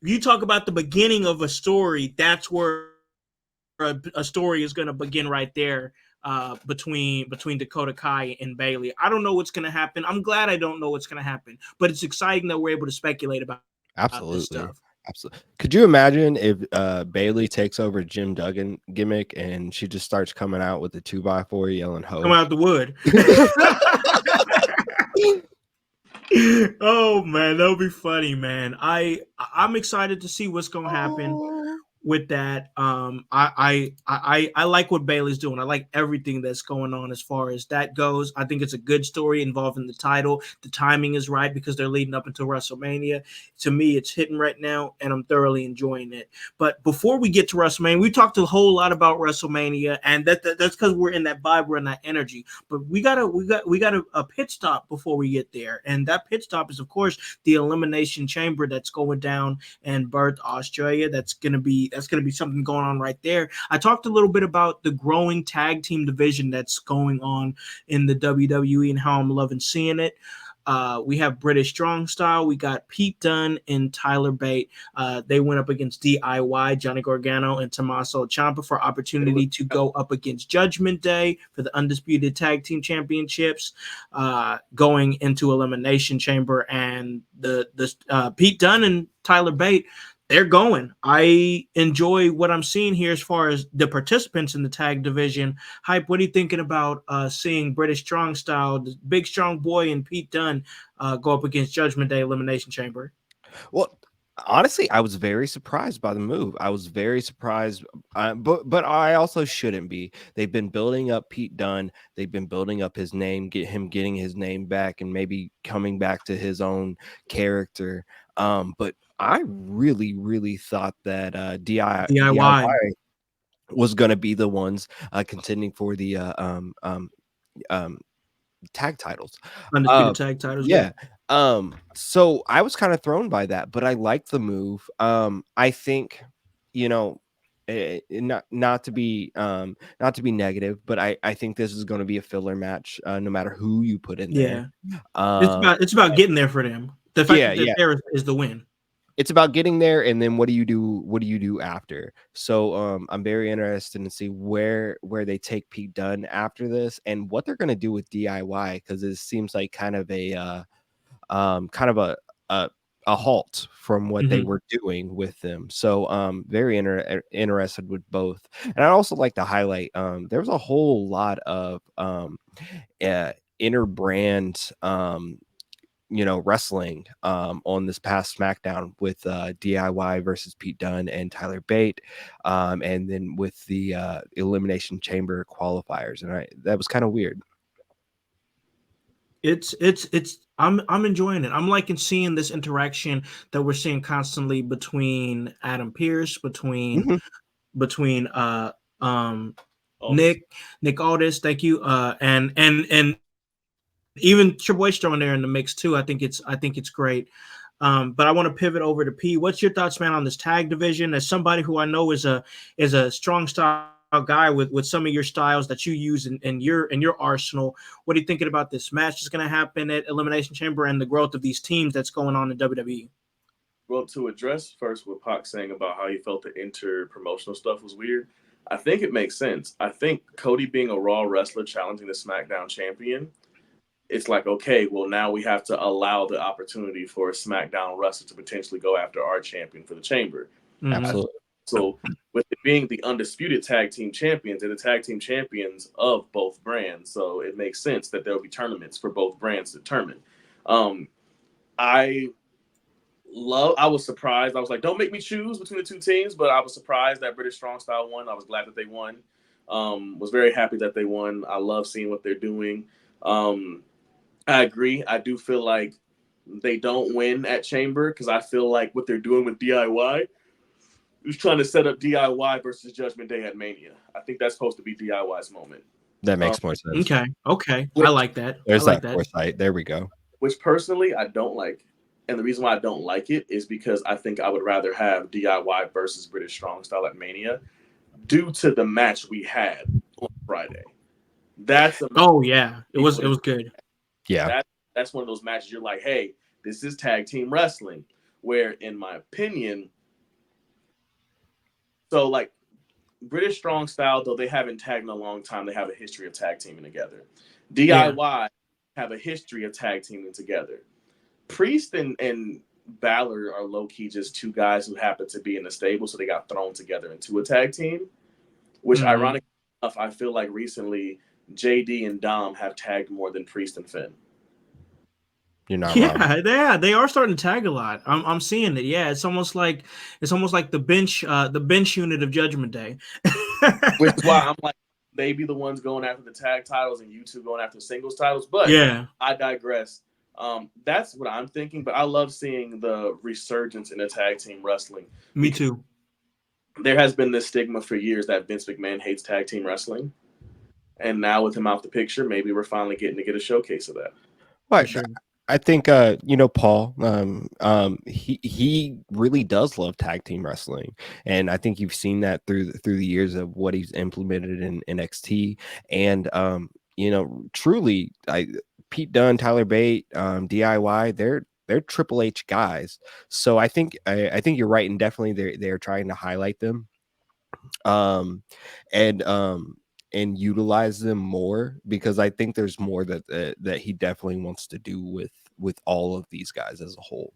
You talk about the beginning of a story, that's where a story is going to begin right there. Between Dakota Kai and Bailey. I don't know what's going to happen. I'm glad I don't know what's going to happen, but it's exciting that we're able to speculate about this stuff. Absolutely. Could you imagine if Bailey takes over Jim Duggan gimmick and she just starts coming out with the 2x4 yelling "ho"? Come out the wood. Oh man, that'll be funny, man. I'm excited to see what's gonna happen with that. I like what Bailey's doing. I like everything that's going on as far as that goes. I think it's a good story involving the title. The timing is right because they're leading up into WrestleMania. To me, it's hitting right now, and I'm thoroughly enjoying it. But before we get to WrestleMania, we talked a whole lot about WrestleMania, and that's because we're in that vibe, we're in that energy. But we got a pit stop before we get there, and that pit stop is, of course, the Elimination Chamber that's going down in Perth, Australia. That's gonna be something going on right there. I talked a little bit about the growing tag team division that's going on in the WWE and how I'm loving seeing it. We have British Strong Style. We got Pete Dunne and Tyler Bate. They went up against DIY, Johnny Gargano, and Tommaso Ciampa for opportunity to go up against Judgment Day for the Undisputed Tag Team Championships, going into Elimination Chamber. And the Pete Dunne and Tyler Bate, they're going. I enjoy what I'm seeing here as far as the participants in the tag division. Hype, what are you thinking about seeing British Strong Style, the big strong boy, and Pete Dunne go up against Judgment Day Elimination Chamber? Well, honestly, I was very surprised by the move. I was very surprised, but I also shouldn't be. They've been building up Pete Dunne. They've been building up his name, getting his name back, and maybe coming back to his own character. But I really, really thought that DIY DIY, was going to be the ones contending for the um, tag titles. Undisputed Tag Titles. Yeah. So I was kind of thrown by that, but I like the move. I think, you know, not to be negative, but I think this is going to be a filler match, no matter who you put in there. Yeah. Um, It's about getting there for them. The fact yeah, that they're yeah. there is the win. It's about getting there, and then what do you do? What do you do after? So I'm very interested to see where they take Pete Dunne after this, and what they're going to do with DIY, because it seems like kind of a kind of a halt from what they Mhm. were doing with them. So very interested with both. And I also like to highlight there was a whole lot of inner brand wrestling on this past SmackDown with DIY versus Pete Dunne and Tyler Bate, and then with the Elimination Chamber qualifiers, and that was kind of weird. It's I'm enjoying it. I'm liking seeing this interaction that we're seeing constantly between Adam Pearce, between Mhm. between um Aldis. Nick Aldis, thank you. And even Triple H throwing there in the mix too. I think it's great. But I want to pivot over to P. What's your thoughts, man, on this tag division? As somebody who I know is a strong style guy with some of your styles that you use in your arsenal, what are you thinking about this match that's going to happen at Elimination Chamber and the growth of these teams that's going on in WWE? Well, to address first what Pac saying about how he felt the inter-promotional stuff was weird, I think it makes sense. I think Cody being a Raw wrestler challenging the SmackDown champion, it's like, okay, well, now we have to allow the opportunity for a SmackDown wrestler to potentially go after our champion for the chamber. Mm-hmm. Absolutely. So, with it being the undisputed tag team champions and the tag team champions of both brands, so it makes sense that there will be tournaments for both brands to determine. Um, I I was surprised. I was like, don't make me choose between the two teams, but I was surprised that British Strong Style won. I was glad that they won. Was very happy that they won. I love seeing what they're doing. I agree. I do feel like they don't win at Chamber because I feel like what they're doing with DIY is trying to set up DIY versus Judgment Day at Mania. I think that's supposed to be DIY's moment. That makes more sense. Okay. I Which, like that. There's I like that that. foresight. There we go. which personally I don't like. And the reason why I don't like it is because I think I would rather have DIY versus British Strong Style at Mania due to the match we had on Friday. That's a Oh yeah, it was good. Yeah. that's one of those matches you're like, hey, this is tag team wrestling. Where, in my opinion, so like British Strong Style, though they haven't tagged in a long time, they have a history of tag teaming together. DIY have a history of tag teaming together. Priest and Balor are low key just two guys who happen to be in the stable, so they got thrown together into a tag team. Which, ironically enough, I feel like recently JD and Dom have tagged more than Priest and Finn. You're not wrong. Yeah, they are starting to tag a lot. I'm seeing it. Yeah, it's almost like the bench unit of Judgment Day. Which is why I'm like, they be the ones going after the tag titles and you two going after singles titles. But Yeah, I digress. That's what I'm thinking. But I love seeing the resurgence in the tag team wrestling. me too. There has been this stigma for years that Vince McMahon hates tag team wrestling. And now with him out the picture, maybe we're finally getting to get a showcase of that. But For sure. I think Paul, he really does love tag team wrestling, and I think you've seen that through the years of what he's implemented in NXT, and truly, Pete Dunne, Tyler Bate, DIY, they're Triple H guys, so I think you're right, and definitely they're trying to highlight them, um, and utilize them more, because I think there's more that he definitely wants to do with all of these guys as a whole.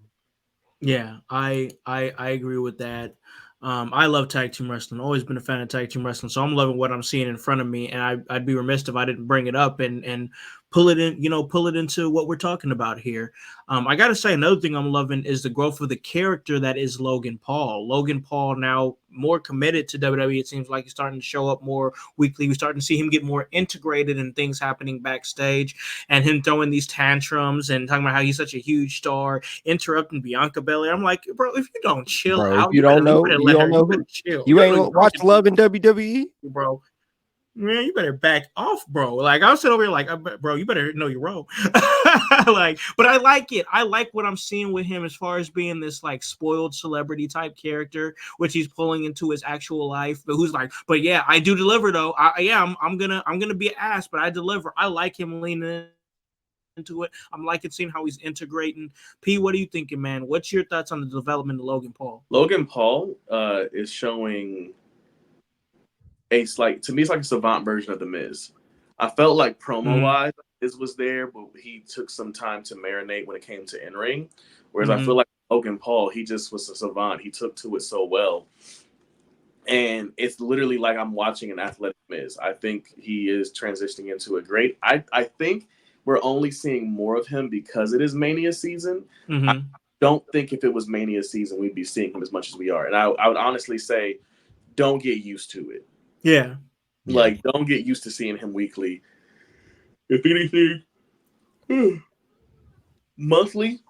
Yeah, I agree with that. I love tag team wrestling. Always been a fan of tag team wrestling, so I'm loving what I'm seeing in front of me. And I'd be remiss if I didn't bring it up and pull it in, pull it into what we're talking about here. I got to say, another thing I'm loving is the growth of the character that is Logan Paul. Logan Paul now more committed to WWE. It seems like he's starting to show up more weekly. We're starting to see him get more integrated in things happening backstage, and him throwing these tantrums and talking about how he's such a huge star, interrupting Bianca Belair. I'm like, bro, if you don't chill Bro, out, if you don't know, better you let don't her. know You better who chill. you You're ain't watch Love in WWE, bro. Man, you better back off, bro. Like I was sitting over here, like, bro, you better know your role. But I like it. I like what I'm seeing with him as far as being this like spoiled celebrity type character, which he's pulling into his actual life. But who's like, but yeah, I do deliver though. I'm gonna be an ass, but I deliver. I like him leaning into it. I'm liking seeing how he's integrating. P, what are you thinking, man? What's your thoughts on the development of Logan Paul? Logan Paul is showing to me, it's like a savant version of The Miz. I felt like promo-wise, Miz was there, but he took some time to marinate when it came to in-ring. Whereas I feel like Logan Paul, he just was a savant. He took to it so well. And it's literally like I'm watching an athletic Miz. I think he is transitioning into a great. I think we're only seeing more of him because it is Mania season. I don't think if it was Mania season, we'd be seeing him as much as we are. And I would honestly say, don't get used to it. Yeah. Like, don't get used to seeing him weekly. If anything, monthly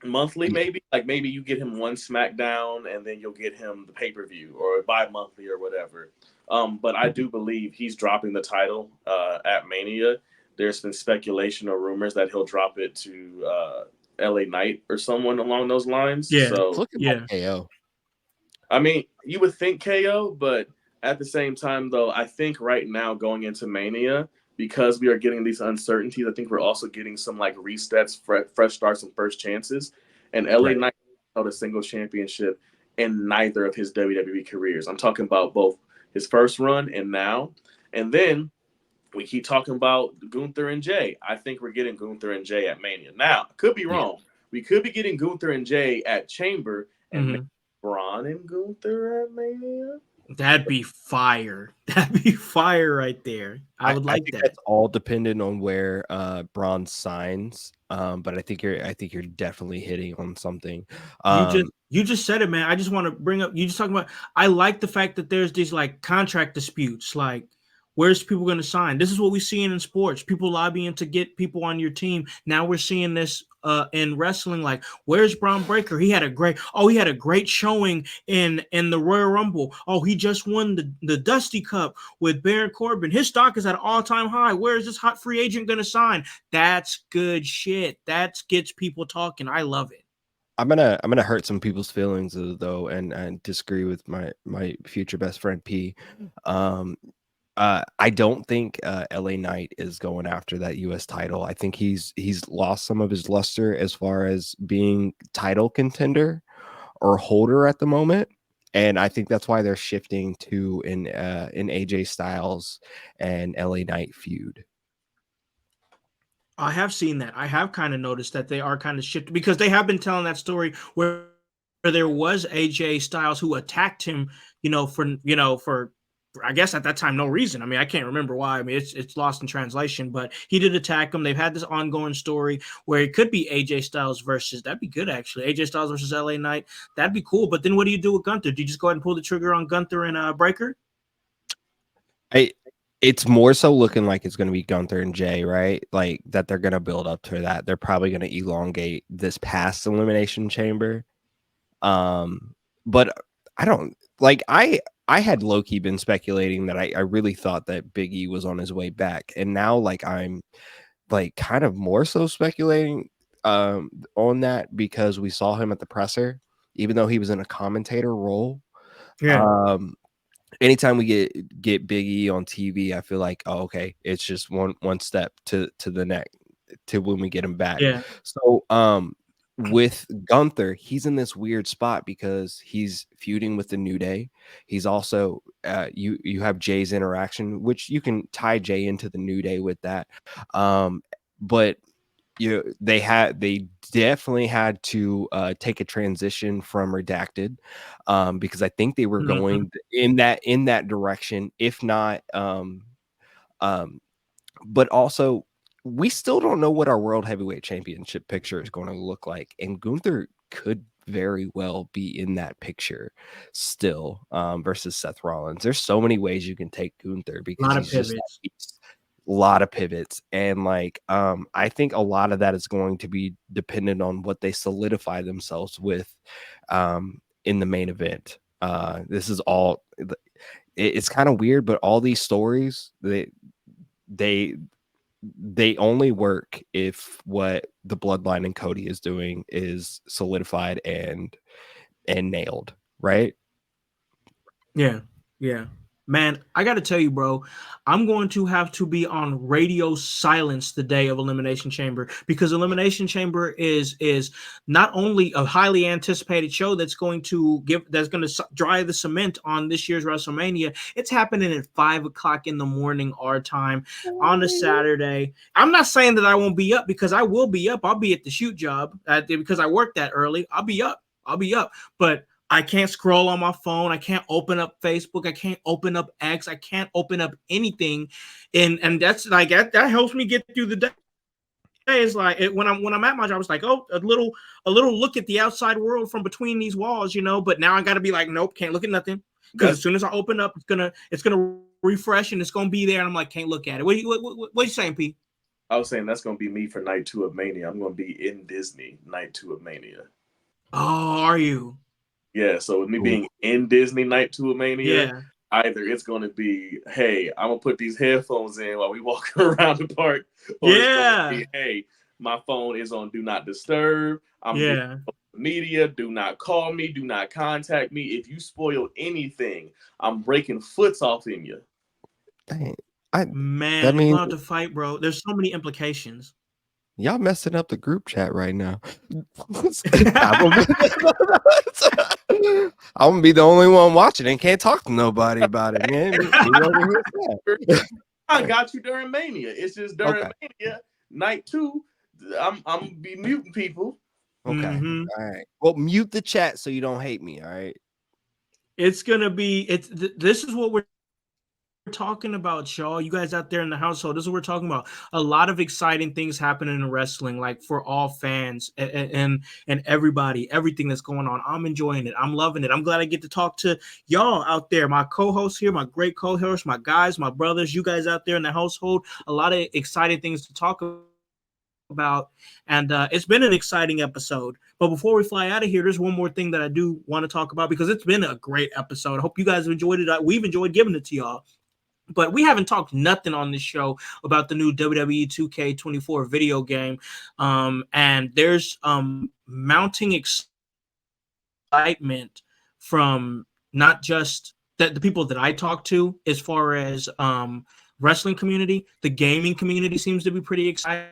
maybe. Like, maybe you get him one SmackDown and then you'll get him the pay-per-view or bi-monthly or whatever. But I do believe he's dropping the title at Mania. There's been speculation or rumors that he'll drop it to LA Knight or someone along those lines. Yeah. So, looking like KO. I mean, you would think KO, but at the same time, though, I think right now going into Mania, because we are getting these uncertainties, I think we're also getting some like resets, fresh starts, and first chances. And LA Knight held a single championship in neither of his WWE careers. I'm talking about both his first run and now. And then we keep talking about Gunther and Jay. I think we're getting Gunther and Jay at Mania. Now, could be wrong. We could be getting Gunther and Jay at Chamber and Braun and Gunther at Mania. That'd be fire. That'd be fire right there. I would like think that. That's all dependent on where Braun signs. But I think you're definitely hitting on something. You just said it, man. I just want to bring up. You just talking about. I like the fact that there's these like contract disputes. Like, where's people going to sign? This is what we see in sports. People lobbying to get people on your team. Now we're seeing this in wrestling. Like, where's Braun Breaker? He had a great showing in the Royal Rumble. Oh, he just won the Dusty Cup with Baron Corbin. His stock is at an all-time high. Where is this hot free agent going to sign? That's good shit. That gets people talking. I love it. I'm gonna hurt some people's feelings though, and disagree with my future best friend P. I don't think LA Knight is going after that US title. I think he's lost some of his luster as far as being title contender or holder at the moment. And I think that's why they're shifting to an AJ Styles and LA Knight feud. I have seen that. I have kind of noticed that they are kind of shifted because they have been telling that story where there was AJ Styles who attacked him, for I guess at that time, no reason. I mean, I can't remember why. I mean, it's lost in translation, but he did attack him. They've had this ongoing story where it could be AJ Styles versus, that'd be good actually. AJ Styles versus LA Knight. That'd be cool. But then what do you do with Gunther? Do you just go ahead and pull the trigger on Gunther and Breaker? It's more so looking like it's going to be Gunther and Jay, right? Like that they're going to build up to that. They're probably going to elongate this past Elimination Chamber. But I don't like I had low-key been speculating that I really thought that Big E was on his way back. And now like I'm like kind of more so speculating on that because we saw him at the presser, even though he was in a commentator role. Yeah. Anytime we get Big E on TV, I feel like, oh, okay, it's just one step to the next to when we get him back. Yeah. So with Gunther, he's in this weird spot because he's feuding with the New Day. He's also you have Jay's interaction, which you can tie Jay into the New Day with that. But they definitely had to take a transition from Redacted because I think they were going in that direction, if not but also we still don't know what our World Heavyweight Championship picture is going to look like, and Gunther could very well be in that picture still versus Seth Rollins. There's so many ways you can take Gunther because he's just a lot of pivots, and like I think a lot of that is going to be dependent on what they solidify themselves with in the main event. This is all it's kind of weird, but all these stories they only work if what the Bloodline and Cody is doing is solidified and nailed, right? Yeah. Man, I got to tell you, bro, I'm going to have to be on radio silence the day of Elimination Chamber, because Elimination Chamber is not only a highly anticipated show that's going to dry the cement on this year's WrestleMania. It's happening at 5:00 in the morning our time on a Saturday. I'm not saying that I won't be up, because I will be up. I'll be at the shoot job because I work that early. I'll be up, but I can't scroll on my phone. I can't open up Facebook. I can't open up X. I can't open up anything, and that's like that helps me get through the day. It's like when I'm at my job, it's like, oh, a little look at the outside world from between these walls, But now I got to be like, nope, can't look at nothing, because as soon as I open up, it's gonna refresh and it's gonna be there, and I'm like, can't look at it. What you saying, P? I was saying that's gonna be me for night 2 of Mania. I'm gonna be in Disney night 2 of Mania. Oh, are you? Yeah, so with me being in Disney night 2 of Mania, Yeah. either it's going to be, hey, I'm going to put these headphones in while we walk around the park, or it's going to be, hey, my phone is on Do Not Disturb. I'm doing media. Do not call me. Do not contact me. If you spoil anything, I'm breaking foots off in you. Dang. Man, you're going to have to fight, bro. There's so many implications. Y'all messing up the group chat right now. I'm gonna be the only one watching and can't talk to nobody about it, man. I got you during Mania. It's just during Mania night 2. I'm gonna be muting people. Okay. All right. Well, mute the chat so you don't hate me. All right. It's gonna be. This is what we're talking about, y'all. You guys out there in the household, this is what we're talking about. A lot of exciting things happening in wrestling, like for all fans and everybody, everything that's going on. I'm enjoying it. I'm loving it. I'm glad I get to talk to y'all out there, my co-hosts here, my great co-hosts, my guys, my brothers, you guys out there in the household. A lot of exciting things to talk about, and it's been an exciting episode. But before we fly out of here, there's one more thing that I do want to talk about, because it's been a great episode. I hope you guys have enjoyed it. We've enjoyed giving it to y'all. But we haven't talked nothing on this show about the new WWE 2K24 video game. And there's mounting excitement from not just the people that I talk to, as far as wrestling community. The gaming community seems to be pretty excited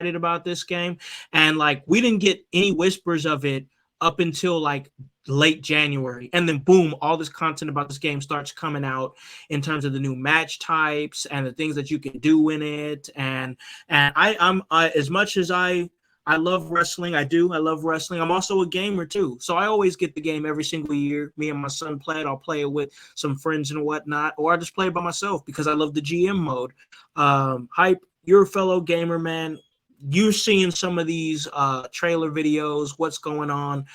about this game. And like, we didn't get any whispers of it up until like late January, and then boom, all this content about this game starts coming out in terms of the new match types and the things that you can do in it. And I'm as much as I I love wrestling. I do. I love wrestling. I'm also a gamer too. So I always get the game every single year. Me and my son play it. I'll play it with some friends and whatnot, or I just play it by myself because I love the GM mode. Hype, you're a fellow gamer, man. You're seeing some of these trailer videos. What's going on?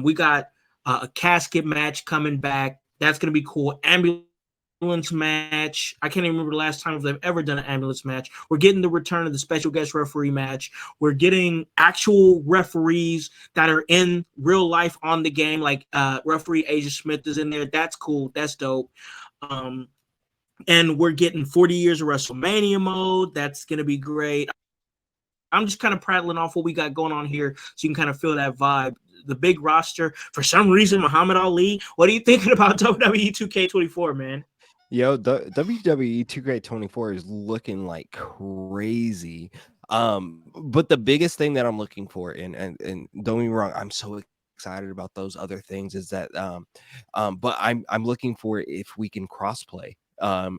We got a casket match coming back. That's going to be cool. Ambulance match. I can't even remember the last time they've ever done an ambulance match. We're getting the return of the special guest referee match. We're getting actual referees that are in real life on the game, like referee Asia Smith is in there. That's cool. That's dope. And we're getting 40 years of WrestleMania mode. That's going to be great. I'm just kind of prattling off what we got going on here so you can kind of feel that vibe. The big roster. For some reason, Muhammad Ali. What are you thinking about WWE 2K24, man? Yo, the WWE 2K24 is looking like crazy. But the biggest thing that I'm looking for, and don't get me wrong, I'm so excited about those other things, is that but I'm looking for if we can crossplay.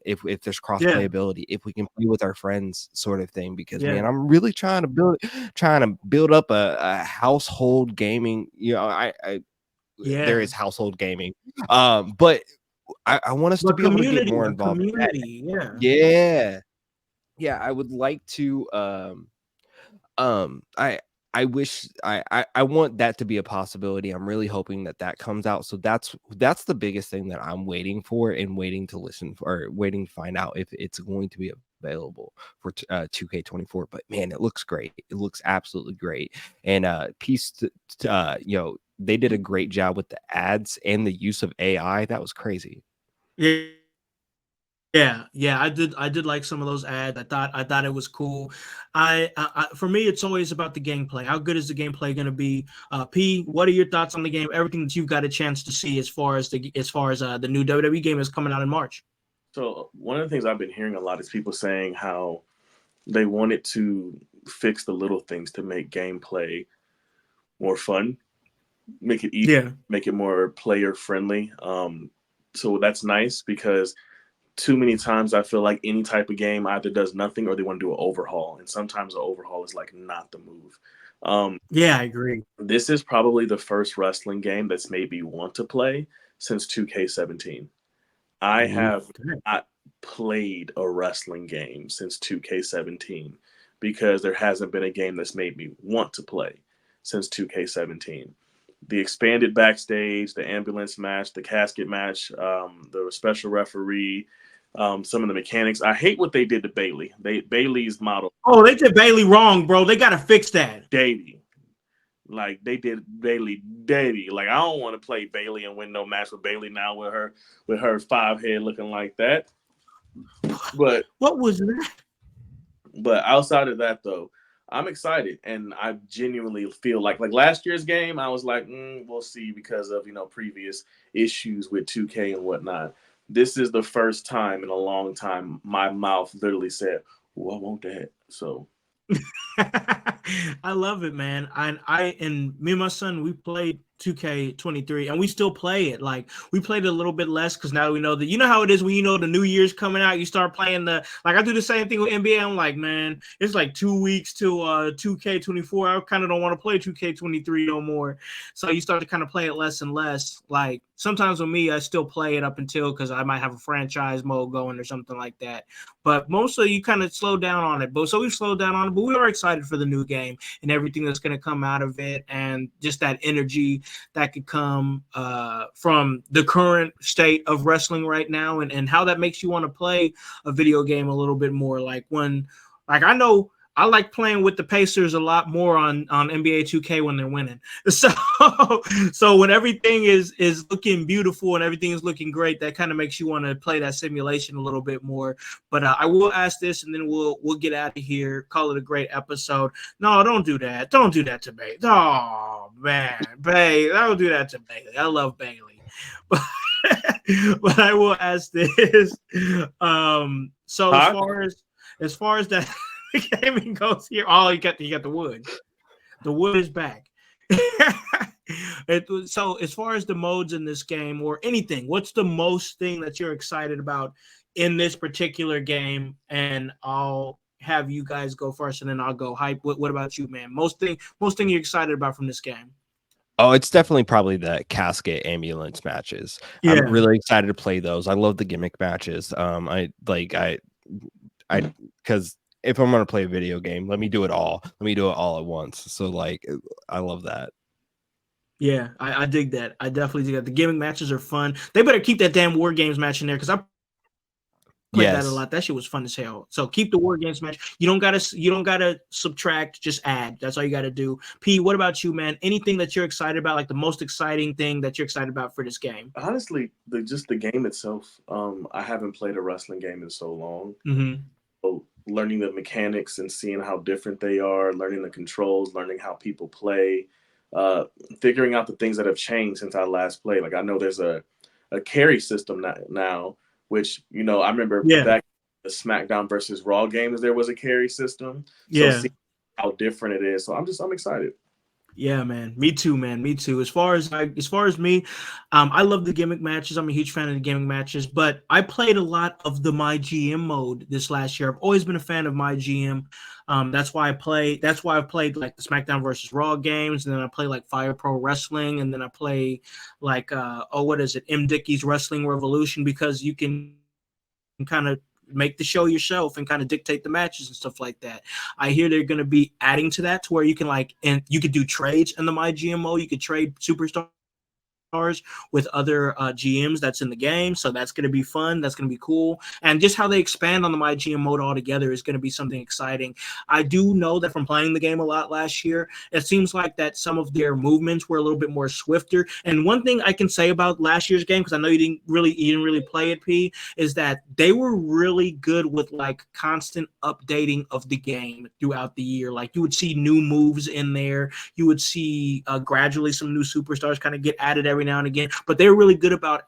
If there's cross playability, if we can play with our friends, sort of thing, because man, I'm really trying to build up a household gaming. You know, there is household gaming, but I want us to be able to get more involved. Community, yeah. I would like to. I wish I want that to be a possibility. I'm really hoping that comes out. So that's the biggest thing that I'm waiting for and waiting to waiting to find out if it's going to be available for 2K24. But man, it looks great. It looks absolutely great. And peace to they did a great job with the ads and the use of AI. That was crazy. Yeah, I did like some of those ads. I thought it was cool. I for me, it's always about the gameplay. How good is the gameplay going to be? P, what are your thoughts on the game? Everything that you've got a chance to see as far as the new WWE game is coming out in March. So one of the things I've been hearing a lot is people saying how they wanted to fix the little things to make gameplay more fun, make it easier, make it more player friendly. So that's nice, because too many times I feel like any type of game either does nothing or they want to do an overhaul, and sometimes an overhaul is like not the move. I agree. This is probably the first wrestling game that's made me want to play since 2K17. I have not played a wrestling game since 2K17 because there hasn't been a game that's made me want to play since 2K17. The expanded backstage, the ambulance match, the casket match, the special referee, some of the mechanics. I hate what they did to Bailey. Bailey's model. Oh, they did Bailey wrong, bro. They got to fix that. Davey. Like, they did Bailey dirty. Like, I don't want to play Bailey and win no match with Bailey now with her 5 head looking like that. But what was that? But outside of that, though, I'm excited, and I genuinely feel like last year's game, I was like, we'll see, because of previous issues with 2K and whatnot. This is the first time in a long time my mouth literally said, "Oh, I want that." So I love it, man. And me and my son, we played 2K23 and we still play it. Like, we played it a little bit less because now we know that, you know how it is when you know the new year's coming out, you start playing I do the same thing with NBA. I'm like, man, it's like 2 weeks to 2K24. I kind of don't want to play 2K23 no more. So you start to kind of play it less and less. Like, sometimes with me, I still play it up until, because I might have a franchise mode going or something like that. But mostly you kind of slow down on it. So we've slowed down on it, but we are excited for the new game and everything that's going to come out of it, and just that energy that could come from the current state of wrestling right now, and how that makes you want to play a video game a little bit more. I know I like playing with the Pacers a lot more on NBA 2K when they're winning. So when everything is looking beautiful and everything is looking great, that kind of makes you want to play that simulation a little bit more. But I will ask this, and then we'll get out of here. Call it a great episode. No, don't do that. Don't do that to Bailey. Oh man, Bailey, don't do that to Bailey. I love Bailey, but I will ask this. So as far as that gaming goes here, you got the wood. The wood is back. So as far as the modes in this game or anything, what's the most thing that you're excited about in this particular game? And I'll have you guys go first, and then I'll go. Hype. What about you, man? Most thing you're excited about from this game? Oh, it's definitely probably the casket ambulance matches. Yeah. I'm really excited to play those. I love the gimmick matches. I because if I'm gonna play a video game, let me do it all. Let me do it all at once. So like, I love that. Yeah, I dig that. I definitely dig that. The gimmick matches are fun. They better keep that damn War Games match in there because I played that a lot. That shit was fun as hell. So keep the War Games match. You don't gotta subtract, just add. That's all you gotta do. P, what about you, man? Anything that you're excited about, like the most exciting thing that you're excited about for this game? Honestly, just the game itself. I haven't played a wrestling game in so long. Mm-hmm. So learning the mechanics and seeing how different they are, learning the controls, learning how people play, figuring out the things that have changed since I last played. Like I know there's a carry system now, which I remember back in the SmackDown versus Raw games there was a carry system. So see how different it is. So I'm excited. Yeah, man. Me too, man. Me too. As far as me, I love the gimmick matches. I'm a huge fan of the gimmick matches, but I played a lot of the My GM mode this last year. I've always been a fan of My GM. That's why I've played like the SmackDown versus Raw games, and then I play like Fire Pro Wrestling, and then I play like what is it? M. Dickey's Wrestling Revolution, because you can kind of make the show yourself and kind of dictate the matches and stuff like that. I hear they're going to be adding to that to where you can you could do trades in the My GMO. You could trade superstars with other GMs that's in the game. So that's going to be fun. That's going to be cool. And just how they expand on the My GM mode altogether is going to be something exciting. I do know that from playing the game a lot last year, it seems like that some of their movements were a little bit more swifter. And one thing I can say about last year's game, because I know you didn't really play it, P, is that they were really good with like constant updating of the game throughout the year. Like you would see new moves in there. You would see gradually some new superstars kind of get added every now and again, but they're really good about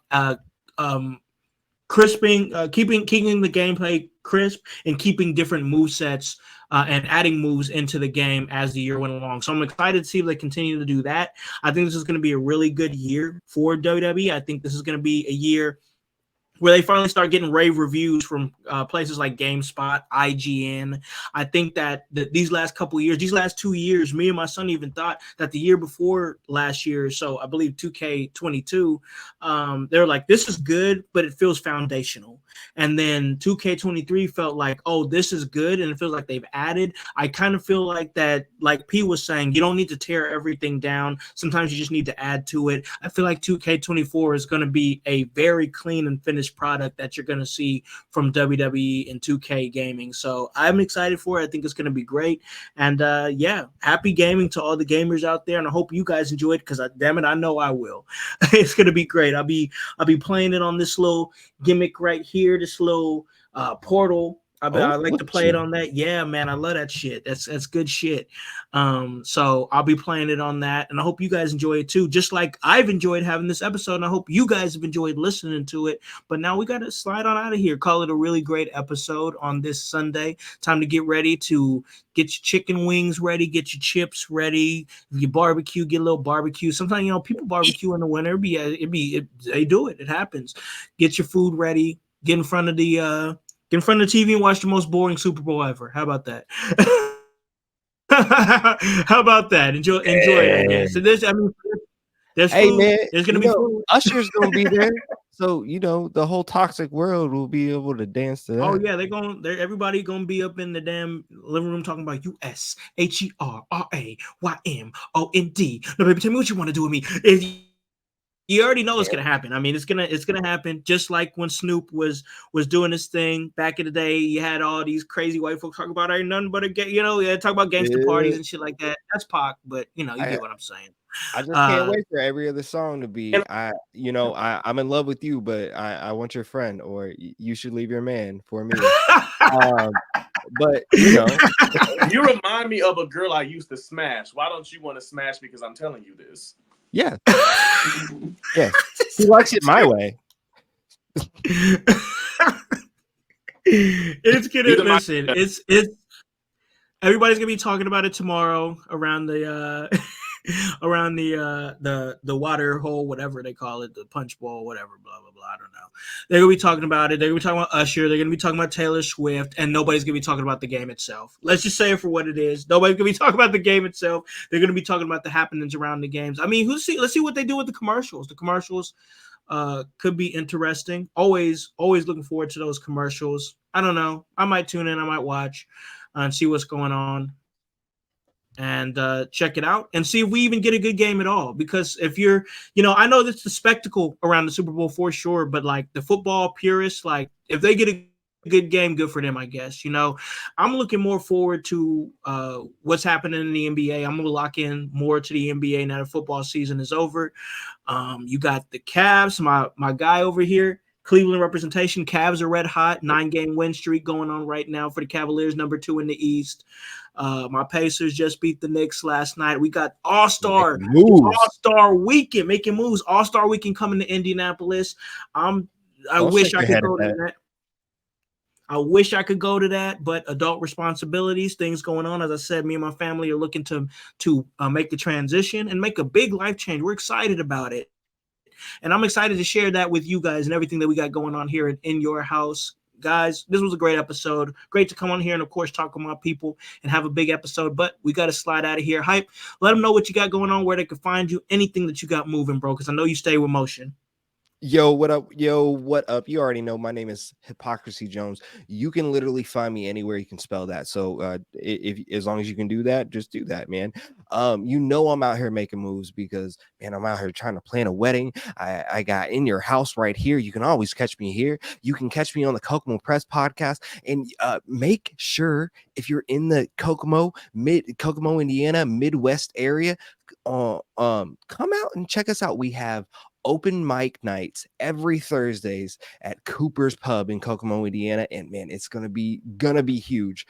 crisping, keeping the gameplay crisp and keeping different move sets and adding moves into the game as the year went along. So I'm excited to see if they continue to do that. I think this is going to be a really good year for WWE. I think this is going to be a year where they finally start getting rave reviews from places like GameSpot, IGN. I think that these last 2 years, me and my son even thought that the year before last year, so I believe 2K22, they were like, this is good, but it feels foundational. And then 2K23 felt like, oh, this is good, and it feels like they've added. I kind of feel like that, like P was saying, you don't need to tear everything down. Sometimes you just need to add to it. I feel like 2K24 is going to be a very clean and finished product that you're going to see from WWE and 2K gaming. So I'm excited for it. I think it's going to be great. And happy gaming to all the gamers out there. And I hope you guys enjoy it, because damn it, I know I will. It's going to be great. I'll be playing it on this little gimmick right here, this little portal. I like to play it on that. Yeah, man, I love that shit. That's good shit. So I'll be playing it on that, and I hope you guys enjoy it too, just like I've enjoyed having this episode, and I hope you guys have enjoyed listening to it. But now we got to slide on out of here. Call it a really great episode on this Sunday. Time to get ready to get your chicken wings ready, get your chips ready, your barbecue, get a little barbecue. Sometimes, people barbecue in the winter. They do it. It happens. Get your food ready. Get in front of the TV and watch the most boring Super Bowl ever. How about that? How about that? Enjoy it, I guess. So there's food. Man, there's gonna be food. Usher's gonna be there. So the whole toxic world will be able to dance to that. Oh yeah, everybody gonna be up in the damn living room talking about USHERRAYMOND. No, baby, tell me what you want to do with me. You already know it's gonna happen. I mean, it's gonna happen. Just like when Snoop was doing this thing back in the day, you had all these crazy white folks talking about ain't nothing but a gay, talk about gangster parties and shit like that. That's Pac, but you get what I'm saying. I just can't wait for every other song to be I'm in love with you, but I want your friend, or you should leave your man for me. But you remind me of a girl I used to smash. Why don't you want to smash me? Because I'm telling you this. Yeah. Yes. He likes it my way. It's gonna listen. It's everybody's gonna be talking about it tomorrow around the the water hole, whatever they call it, the punch bowl, whatever, blah blah blah. blah. I don't know. They're gonna be talking about it. They're gonna be talking about Usher. They're gonna be talking about Taylor Swift, and nobody's gonna be talking about the game itself. Let's just say it for what it is. Nobody's gonna be talking about the game itself. They're gonna be talking about the happenings around the games. I mean, let's see what they do with the commercials. The commercials could be interesting. Always looking forward to those commercials. I don't know. I might tune in. I might watch and see what's going on and check it out and see if we even get a good game at all. Because if you're, I know that's the spectacle around the Super Bowl for sure, but like the football purists, like if they get a good game, good for them, I guess. I'm looking more forward to what's happening in the NBA. I'm going to lock in more to the NBA now the football season is over. You got the Cavs, my guy over here, Cleveland representation. Cavs are red hot, 9-game win streak going on right now for the Cavaliers, number 2 in the East. My Pacers just beat the Knicks last night. We got All-Star weekend, making moves. All-Star weekend coming to Indianapolis. I wish I could go to that. I wish I could go to that, but adult responsibilities, things going on. As I said, me and my family are looking to make the transition and make a big life change. We're excited about it. And I'm excited to share that with you guys and everything that we got going on here in your house. Guys, this was a great episode. Great to come on here and, of course, talk with my people and have a big episode. But we got to slide out of here. Hype, let them know what you got going on, where they can find you, anything that you got moving, bro, because I know you stay with motion. Yo, what up? Yo, what up? You already know my name is Hypocrisy Jones. You can literally find me anywhere you can spell that. So if as long as you can do that, just do that, man. I'm out here making moves because, man, I'm out here trying to plan a wedding. I got In Your House right here. You can always catch me here. You can catch me on the Kokomo Press podcast. And make sure if you're in the Kokomo, Indiana, Midwest area, come out and check us out. We have open mic nights every Thursdays at Cooper's Pub in Kokomo, Indiana, and man, it's gonna be huge.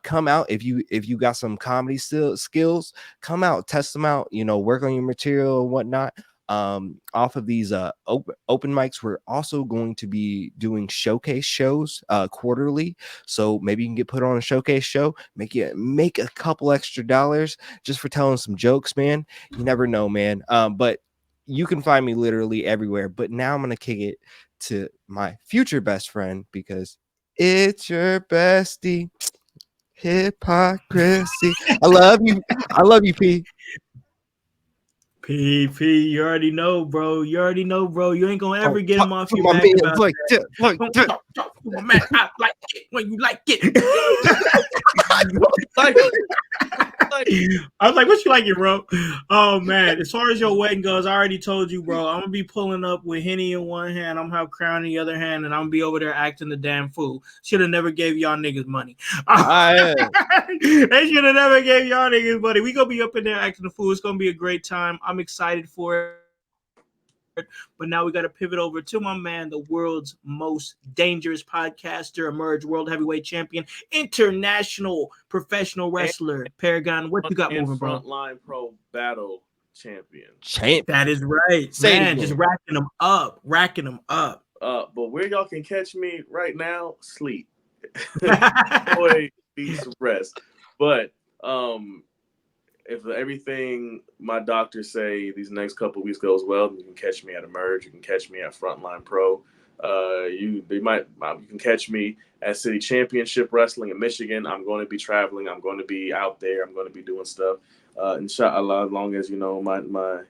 Come out if you got some comedy skills. Come out, test them out. Work on your material and whatnot. Off of these open mics, we're also going to be doing showcase shows quarterly. So maybe you can get put on a showcase show, make a couple extra dollars just for telling some jokes, man. You never know, man. But you can find me literally everywhere. But now I'm going to kick it to my future best friend because it's your bestie. Hypocrisy. I love you. I love you, P. PP, you already know, bro. You ain't going to ever get him off your back about like that. Talk to my man. I like it when you like it. I was like, what you like it, bro? Oh, man. As far as your wedding goes, I already told you, bro. I'm going to be pulling up with Henny in one hand. I'm going to have Crown in the other hand, and I'm going to be over there acting the damn fool. Should have never gave y'all niggas money. They should have never gave y'all niggas money. We going to be up in there acting the fool. It's going to be a great time. I'm excited for it. But now we got to pivot over to my man, the world's most dangerous podcaster, emerged world heavyweight champion, international professional wrestler, Paragon. What you got moving, bro? Frontline Pro Battle Champion. That is right, man. Just racking them up. But where y'all can catch me right now, sleep. Boy, need some rest. But if everything my doctors say these next couple of weeks goes well, you can catch me at Emerge. You can catch me at Frontline Pro. You can catch me at City Championship Wrestling in Michigan. I'm going to be traveling. I'm going to be out there. I'm going to be doing stuff. Inshallah, as long as my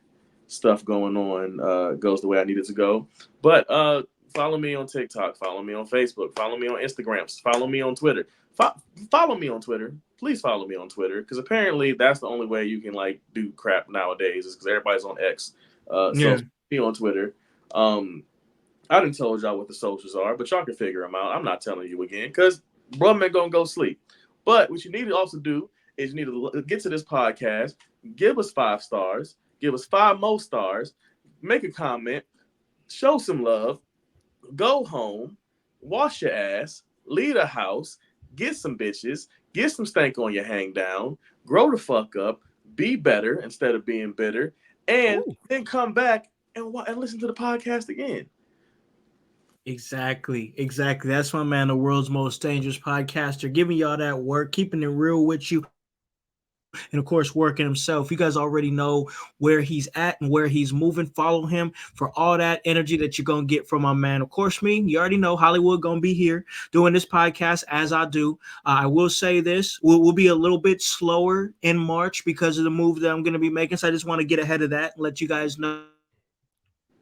stuff going on goes the way I need it to go. But follow me on TikTok. Follow me on Facebook. Follow me on Instagram. Follow me on Twitter. Follow me on Twitter. Please follow me on Twitter because apparently that's the only way you can do crap nowadays is because everybody's on X. So be on Twitter. I didn't tell y'all what the socials are, but y'all can figure them out. I'm not telling you again because brother man gonna go sleep. But what you need to also do is you need to get to this podcast, give us 5 stars, give us 5 more stars, make a comment, show some love, go home, wash your ass, leave the house, get some bitches, get some stank on your hang down, grow the fuck up, be better instead of being bitter, and then come back and listen to the podcast again. Exactly. That's my man, the world's most dangerous podcaster, giving y'all that work, keeping it real with you. and of course working himself. You guys already know where he's at and where he's moving. Follow him for all that energy that you're gonna get from my man. Of course, me, you already know Hollywood gonna be here doing this podcast as I do. I will say this: we'll be a little bit slower in March because of the move that I'm gonna be making. So I just want to get ahead of that and let you guys know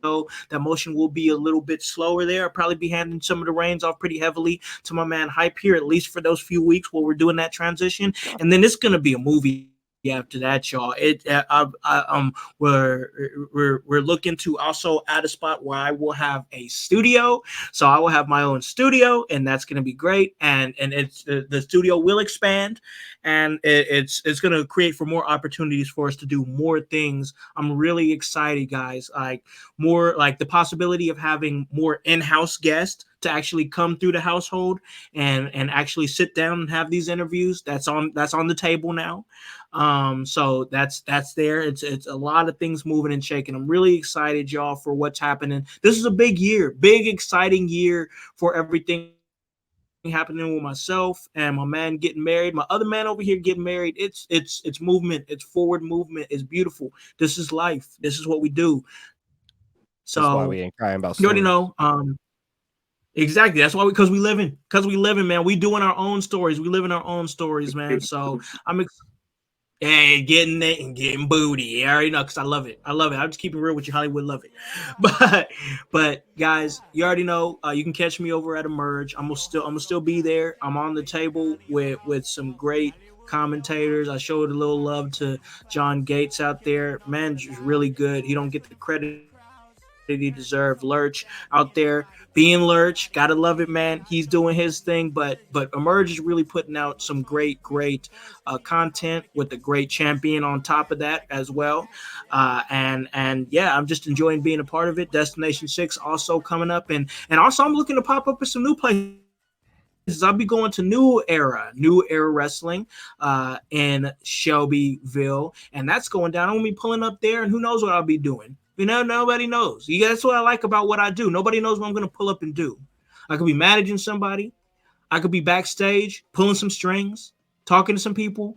that motion will be a little bit slower there. I'll probably be handing some of the reins off pretty heavily to my man Hype here, at least for those few weeks while we're doing that transition. And then it's gonna be a movie after that, y'all. We're looking to also add a spot where I will have a studio. So I will have my own studio, and that's gonna be great. And it's the studio will expand, and it's gonna create for more opportunities for us to do more things. I'm really excited, guys. Like more like the possibility of having more in-house guests to actually come through the household and actually sit down and have these interviews. That's on the table now. So that's there. It's a lot of things moving and shaking. I'm really excited, y'all, for what's happening. This is a big year, big exciting year for everything happening with myself and my man getting married, my other man over here getting married. It's movement, it's forward movement, it's beautiful. This is life, this is what we do. That's why So we ain't crying about you already stories. know. Exactly. That's why because we living, man. We doing our own stories. We living our own stories, man. So hey, getting it and getting booty. I already know because I love it. I love it. I'm just keeping real with you, Hollywood. Love it. But guys, you already know. You can catch me over at Emerge. I'm gonna still be there. I'm on the table with some great commentators. I showed a little love to John Gates out there. Man, just really good. He don't get the credit he deserves. Lurch out there being Lurch, gotta love it, man. He's doing his thing, but Emerge is really putting out some great content with a great champion on top of that as well. And yeah, I'm just enjoying being a part of it. Destination 6 also coming up, and also I'm looking to pop up in some new places. I'll be going to New Era Wrestling in Shelbyville, and that's going down. I'm gonna be pulling up there, and who knows what I'll be doing. Nobody knows. That's what I like about what I do. Nobody knows what I'm gonna pull up and do. I could be managing somebody. I could be backstage pulling some strings, talking to some people,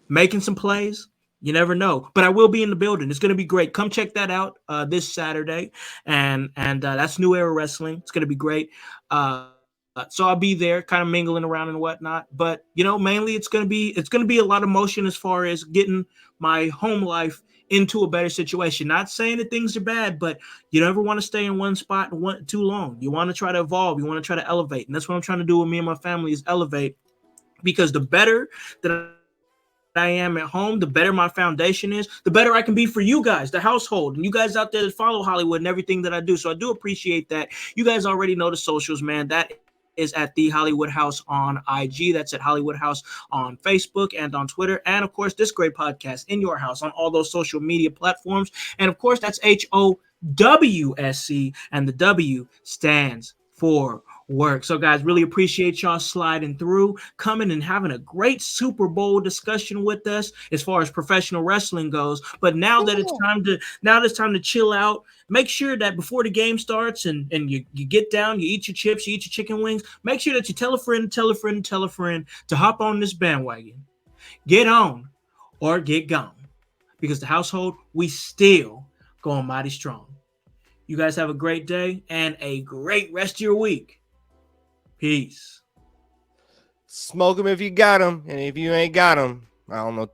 making some plays. You never know, but I will be in the building. It's going to be great. Come check that out this Saturday, and that's New Era Wrestling. It's going to be great. So I'll be there, kind of mingling around and whatnot. But mainly it's going to be a lot of motion as far as getting my home life into a better situation. Not saying that things are bad, but you never want to stay in one spot too long. You want to try to evolve. You want to try to elevate, and that's what I'm trying to do with me and my family is elevate. Because the better that I am at home, the better my foundation is, the better I can be for you guys, the household, and you guys out there that follow Hollywood and everything that I do. So I do appreciate that. You guys already know the socials, man. That is at the Hollywood House on IG. That's at Hollywood House on Facebook and on Twitter. And of course, this great podcast in your house on all those social media platforms. And of course, that's HOWSC, and the W stands for work. So guys, really appreciate y'all sliding through, coming and having a great Super Bowl discussion with us as far as professional wrestling goes. But now that it's time to chill out, make sure that before the game starts and you get down, you eat your chips, you eat your chicken wings, make sure that you tell a friend to hop on this bandwagon. Get on or get gone. Because the household, we still going mighty strong. You guys have a great day and a great rest of your week. Peace. Smoke them if you got them, and if you ain't got them, I don't know.